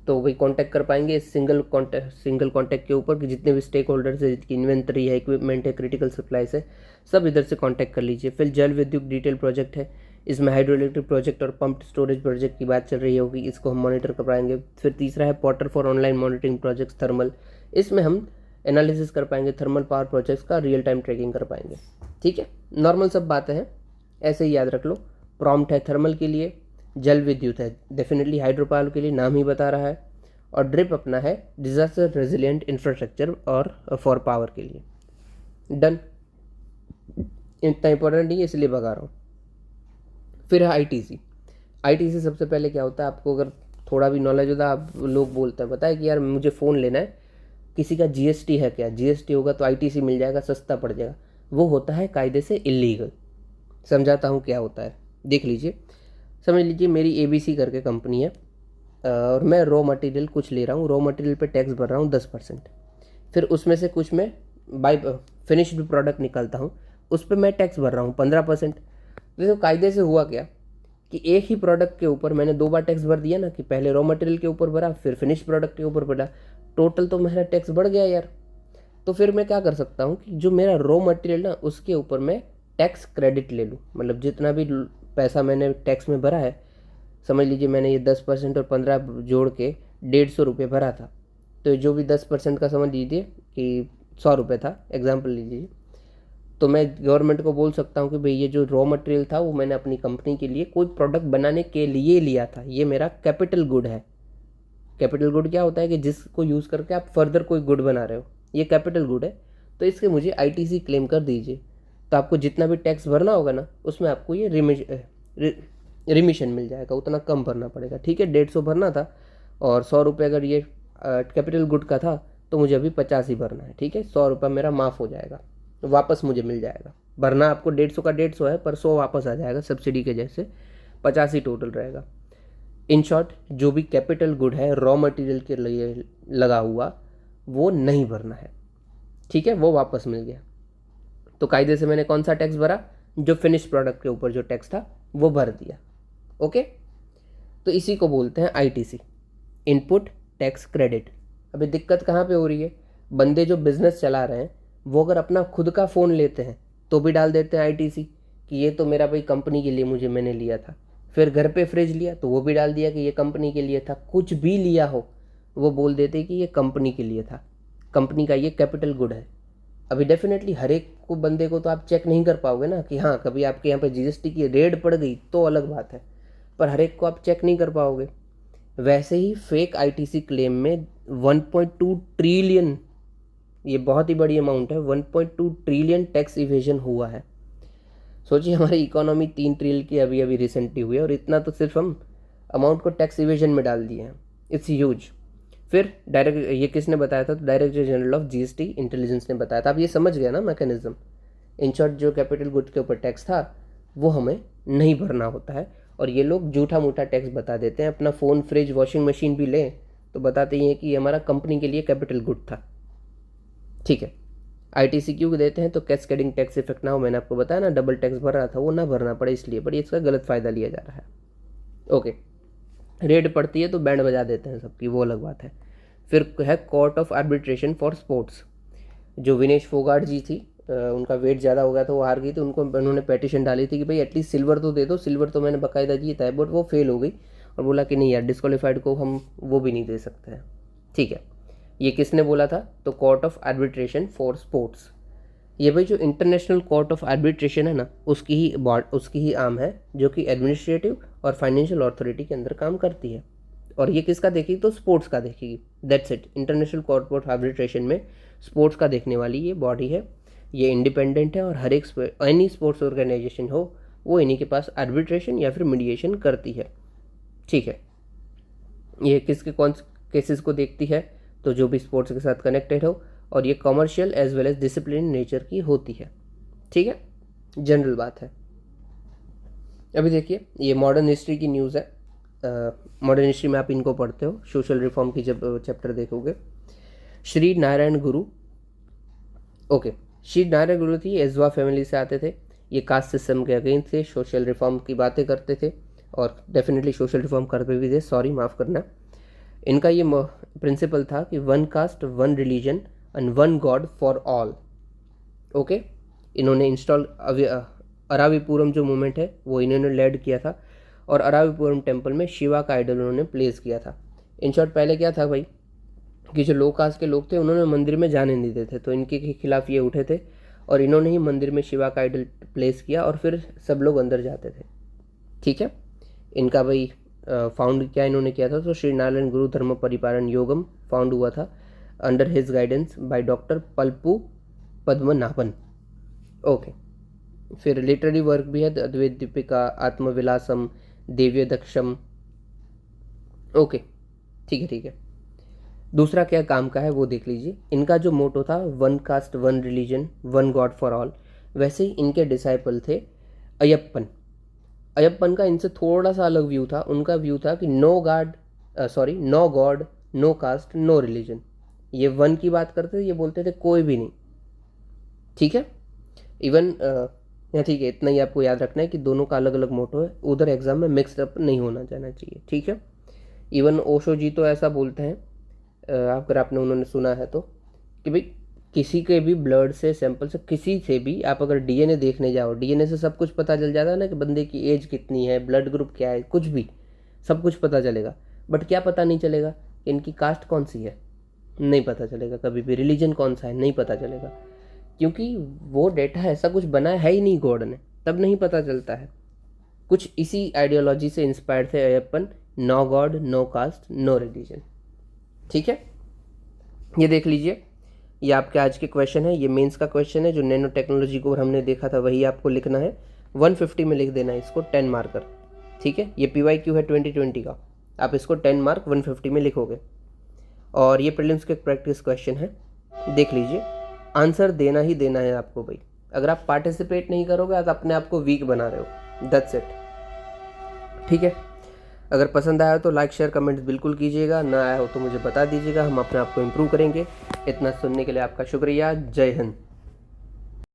तो वही कांटेक्ट कर पाएंगे सिंगल कांटेक्ट के ऊपर कि जितने भी स्टेक होल्डर्स है, जिसकी इन्वेंट्री है, इक्विपमेंट है, क्रिटिकल सप्लाईज है, सब इधर से कांटेक्ट कर लीजिए। फिर जल विद्युत डिटेल प्रोजेक्ट है, इसमें हाइड्रो इलेक्ट्रिक प्रोजेक्ट और पंप स्टोरेज प्रोजेक्ट की बात चल रही होगी, इसको हम मॉनिटर कर पाएंगे। फिर तीसरा है portal for online monitoring projects thermal, इसमें हम एनालिसिस कर पाएंगे थर्मल पावर प्रोजेक्ट्स का, रियल टाइम ट्रैकिंग कर पाएंगे, ठीक है। नॉर्मल सब बातें हैं, ऐसे ही याद रख लो। प्रॉम्प्ट है थर्मल के लिए, जल विद्युत है डेफिनेटली हाइड्रो पावर के लिए, नाम ही बता रहा है, और ड्रिप अपना है डिजास्टर रेजिलिएंट इंफ्रास्ट्रक्चर और फॉर पावर के लिए। डन, इतना इंपॉर्टेंट नहीं है इसलिए भगा रहा हूँ। फिर है आईटीसी। आईटीसी सबसे पहले क्या होता है, आपको अगर थोड़ा भी नॉलेज होता है, आप लोग बोलते हैं बताए कि यार मुझे फ़ोन लेना है, किसी का जीएसटी है क्या, जीएसटी होगा तो आईटीसी मिल जाएगा, सस्ता पड़ जाएगा। वो होता है कायदे से इलीगल। समझाता हूँ क्या होता है, देख लीजिए। समझ लीजिए मेरी एबीसी करके कंपनी है और मैं रॉ मटेरियल कुछ ले रहा हूँ, रॉ मटेरियल पे टैक्स भर रहा हूँ 10%, फिर उसमें से कुछ मैं बाई फिनिश्ड प्रोडक्ट निकालता हूँ, उस पर मैं टैक्स भर रहा हूँ 15%। देखो कायदे से हुआ क्या कि एक ही प्रोडक्ट के ऊपर मैंने 2 बार टैक्स भर दिया ना, कि पहले रॉ मटेरियल के ऊपर भरा फिर फिनिश प्रोडक्ट के ऊपर भरा, टोटल तो मेरा टैक्स बढ़ गया यार। तो फिर मैं क्या कर सकता हूँ कि जो मेरा रॉ मटेरियल ना उसके ऊपर मैं टैक्स क्रेडिट ले लूँ, मतलब जितना भी पैसा मैंने टैक्स में भरा है, समझ लीजिए मैंने ये 10% और 15 जोड़ के 150 रुपये भरा था, तो जो भी 10% का समझ लीजिए कि 100 रुपये था, एग्जाम्पल लीजिए, तो मैं गवर्नमेंट को बोल सकता हूँ कि भाई ये जो रॉ मटेरियल था वो मैंने अपनी कंपनी के लिए कोई प्रोडक्ट बनाने के लिए लिया था, ये मेरा कैपिटल गुड है। कैपिटल गुड क्या होता है कि जिसको यूज़ करके आप फर्दर कोई गुड बना रहे हो, ये कैपिटल गुड है, तो इसके मुझे आईटीसी क्लेम कर दीजिए। तो आपको जितना भी टैक्स भरना होगा ना उसमें आपको ये रिमिशन मिल जाएगा, उतना कम भरना पड़ेगा, ठीक है। 150 भरना था और 100 रुपये अगर ये कैपिटल गुड का था तो मुझे अभी 50 ही भरना है, ठीक है। 100 रुपये मेरा माफ़ हो जाएगा, वापस मुझे मिल जाएगा। भरना आपको 150 का 150 है पर 100 वापस आ जाएगा सब्सिडी के जैसे, 50 ही टोटल रहेगा। इन शॉर्ट जो भी कैपिटल गुड है रॉ मटेरियल के लिए लगा हुआ वो नहीं भरना है, ठीक है, वो वापस मिल गया। तो कायदे से मैंने कौन सा टैक्स भरा, जो फिनिश प्रोडक्ट के ऊपर जो टैक्स था वो भर दिया। ओके, तो इसी को बोलते हैं आईटीसी, इनपुट टैक्स क्रेडिट। अभी दिक्कत कहाँ पे हो रही है, बंदे जो बिजनेस चला रहे हैं वो अगर अपना खुद का फ़ोन लेते हैं तो भी डाल देते हैं आईटीसी कि ये तो मेरा भाई कंपनी के लिए मैंने लिया था। फिर घर पे फ्रिज लिया तो वो भी डाल दिया कि ये कंपनी के लिए था। कुछ भी लिया हो वो बोल देते कि ये कंपनी के लिए था, कंपनी का ये कैपिटल गुड है। अभी डेफिनेटली हर एक को बंदे को तो आप चेक नहीं कर पाओगे ना कि हाँ कभी आपके यहाँ पे जीएसटी की रेड पड़ गई तो अलग बात है, पर हर एक को आप चेक नहीं कर पाओगे। वैसे ही फेक आईटीसी क्लेम में 1.2 ट्रिलियन, ये बहुत ही बड़ी अमाउंट है, 1.2 ट्रिलियन टैक्स इवेजन हुआ है। सोचिए हमारी इकोनॉमी 3 ट्रिलियन की अभी अभी रिसेंटली हुई है और इतना तो सिर्फ हम अमाउंट को टैक्स इवेजन में डाल दिए हैं। It's huge. फिर डायरेक्ट, ये किसने बताया था? तो director general of GST intelligence ने बताया था। आप ये समझ गया ना मैकेनिज्म। इन शॉर्ट जो कैपिटल गुड के ऊपर टैक्स था वो हमें नहीं भरना होता है और ये लोग झूठा मूठा टैक्स बता देते हैं। अपना फ़ोन, फ्रिज, वॉशिंग मशीन भी लें तो बताते ही हैं कि ये हमारा कंपनी के लिए कैपिटल गुड था। ठीक है, आईटीसी क्यों देते हैं? तो कैस्केडिंग टैक्स इफेक्ट ना हो, मैंने आपको बताया ना, डबल टैक्स भर रहा था वो ना भरना पड़े इसलिए, बट इसका गलत फ़ायदा लिया जा रहा है। ओके, रेड पड़ती है तो बैंड बजा देते हैं सबकी, वो अलग बात है। फिर है court of arbitration for sports. जो विनेश फोगाट जी थी, उनका वेट ज़्यादा हो गया था, वो हार गई थी, उन्होंने पेटिशन डाली थी कि भाई एटलीस्ट सिल्वर तो दे दो। सिल्वर तो मैंने बाकायदा जीता है, बट वो फेल हो गई और बोला कि नहीं यार, डिस्क्वालीफाइड को हम वो भी नहीं दे सकते हैं। ठीक है, ये किसने बोला था? तो court of arbitration for sports. ये भाई जो इंटरनेशनल कोर्ट ऑफ आर्बिट्रेशन है ना, उसकी ही आर्म है जो कि एडमिनिस्ट्रेटिव और फाइनेंशियल अथॉरिटी के अंदर काम करती है। और ये किसका देखेगी? तो स्पोर्ट्स का देखेगी। That's it. International court of arbitration में स्पोर्ट्स का देखने वाली ये बॉडी है। ये इंडिपेंडेंट है और हर एक एनी स्पोर्ट्स ऑर्गेनाइजेशन हो वो इन्हीं के पास आर्बिट्रेशन या फिर मीडिएशन करती है। ठीक है, ये किसके कौन केसेस को देखती है? तो जो भी स्पोर्ट्स के साथ कनेक्टेड हो, और ये commercial as well as discipline nature की होती है। ठीक है, जनरल बात है। अभी देखिए, ये मॉडर्न हिस्ट्री की न्यूज़ है। मॉडर्न हिस्ट्री में आप इनको पढ़ते हो, सोशल रिफॉर्म की जब चैप्टर देखोगे। श्री नारायण गुरु। ओके, श्री नारायण गुरु थी, एजवा फैमिली से आते थे। ये कास्ट सिस्टम के अगेंस्ट थे, सोशल रिफॉर्म की बातें करते थे और डेफिनेटली सोशल रिफॉर्म करते भी थे, सॉरी माफ़ करना। इनका ये प्रिंसिपल था कि 1 caste 1 religion and 1 god for all. Okay, इन्होंने इंस्टॉल अराविपुरम जो मूवमेंट है वो इन्होंने लेड किया था और अराविपुरम टेम्पल में शिवा का आइडल उन्होंने प्लेस किया था। इन शॉर्ट पहले क्या था भाई कि जो लो कास्ट के लोग थे उन्होंने मंदिर में जाने नहीं देते थे, तो इनके खिलाफ ये उठे थे और इन्होंने ही मंदिर में शिवा का आइडल प्लेस किया और फिर सब लोग अंदर जाते थे। ठीक है, इनका भाई फाउंड क्या इन्होंने किया था? तो श्री नारायण गुरु धर्म परिपालन योगम फाउंड हुआ था under his guidance by doctor Palpu Padmanabhan. Okay, फिर लिटरेरी वर्क भी है, अद्वैत दीपिका, आत्मविलासम, देव्य दक्षम। ओके, ठीक है। दूसरा क्या काम का है वो देख लीजिए। इनका जो मोटो था 1 caste 1 religion 1 god for all, वैसे ही इनके डिसाइपल थे अयप्पन। अयप्पन का इनसे थोड़ा सा अलग व्यू था। उनका व्यू था कि no god no caste no religion. ये 1 की बात करते थे, ये बोलते थे कोई भी नहीं। ठीक है, इवन ठीक है, इतना ही आपको याद रखना है कि दोनों का अलग अलग मोटो है, उधर एग्जाम में मिक्सड अप नहीं होना जाना चाहिए। ठीक है, इवन ओशो जी तो ऐसा बोलते हैं, अगर आपने उन्होंने सुना है तो, कि भाई किसी के भी ब्लड से सैंपल से किसी से भी आप अगर डीएनए देखने जाओ, डीएनए से सब कुछ पता चल जाता है ना कि बंदे की एज कितनी है, ब्लड ग्रुप क्या है, कुछ भी सब कुछ पता चलेगा। बट क्या पता नहीं चलेगा कि इनकी कास्ट कौन सी है? नहीं पता चलेगा कभी भी। रिलीजन कौन सा है? नहीं पता चलेगा, क्योंकि वो डेटा ऐसा कुछ बनाया है ही नहीं गॉड ने, तब नहीं पता चलता है। कुछ इसी आइडियोलॉजी से इंस्पायर्ड थे Ayyappan, no god no caste no religion. ठीक है, ये देख लीजिए, ये आपके आज के क्वेश्चन है, ये मेंस का क्वेश्चन है। जो नैनो टेक्नोलॉजी को हमने देखा था वही आपको लिखना है। 150 में लिख देना है इसको 10 मार्कर। ठीक है, ये PYQ है 2020 का, आप इसको 10 मार्क 150 में लिखोगे। और ये प्रीलिम्स के प्रैक्टिस क्वेश्चन है, देख लीजिए। आंसर देना ही देना है आपको भाई। अगर आप पार्टिसिपेट नहीं करोगे तो अपने आप को वीक बना रहे हो, दैट्स इट। ठीक है, अगर पसंद आया तो लाइक शेयर कमेंट्स बिल्कुल कीजिएगा, ना आया हो तो मुझे बता दीजिएगा, हम अपने आप को इम्प्रूव करेंगे। इतना सुनने के लिए आपका शुक्रिया। जय हिंद।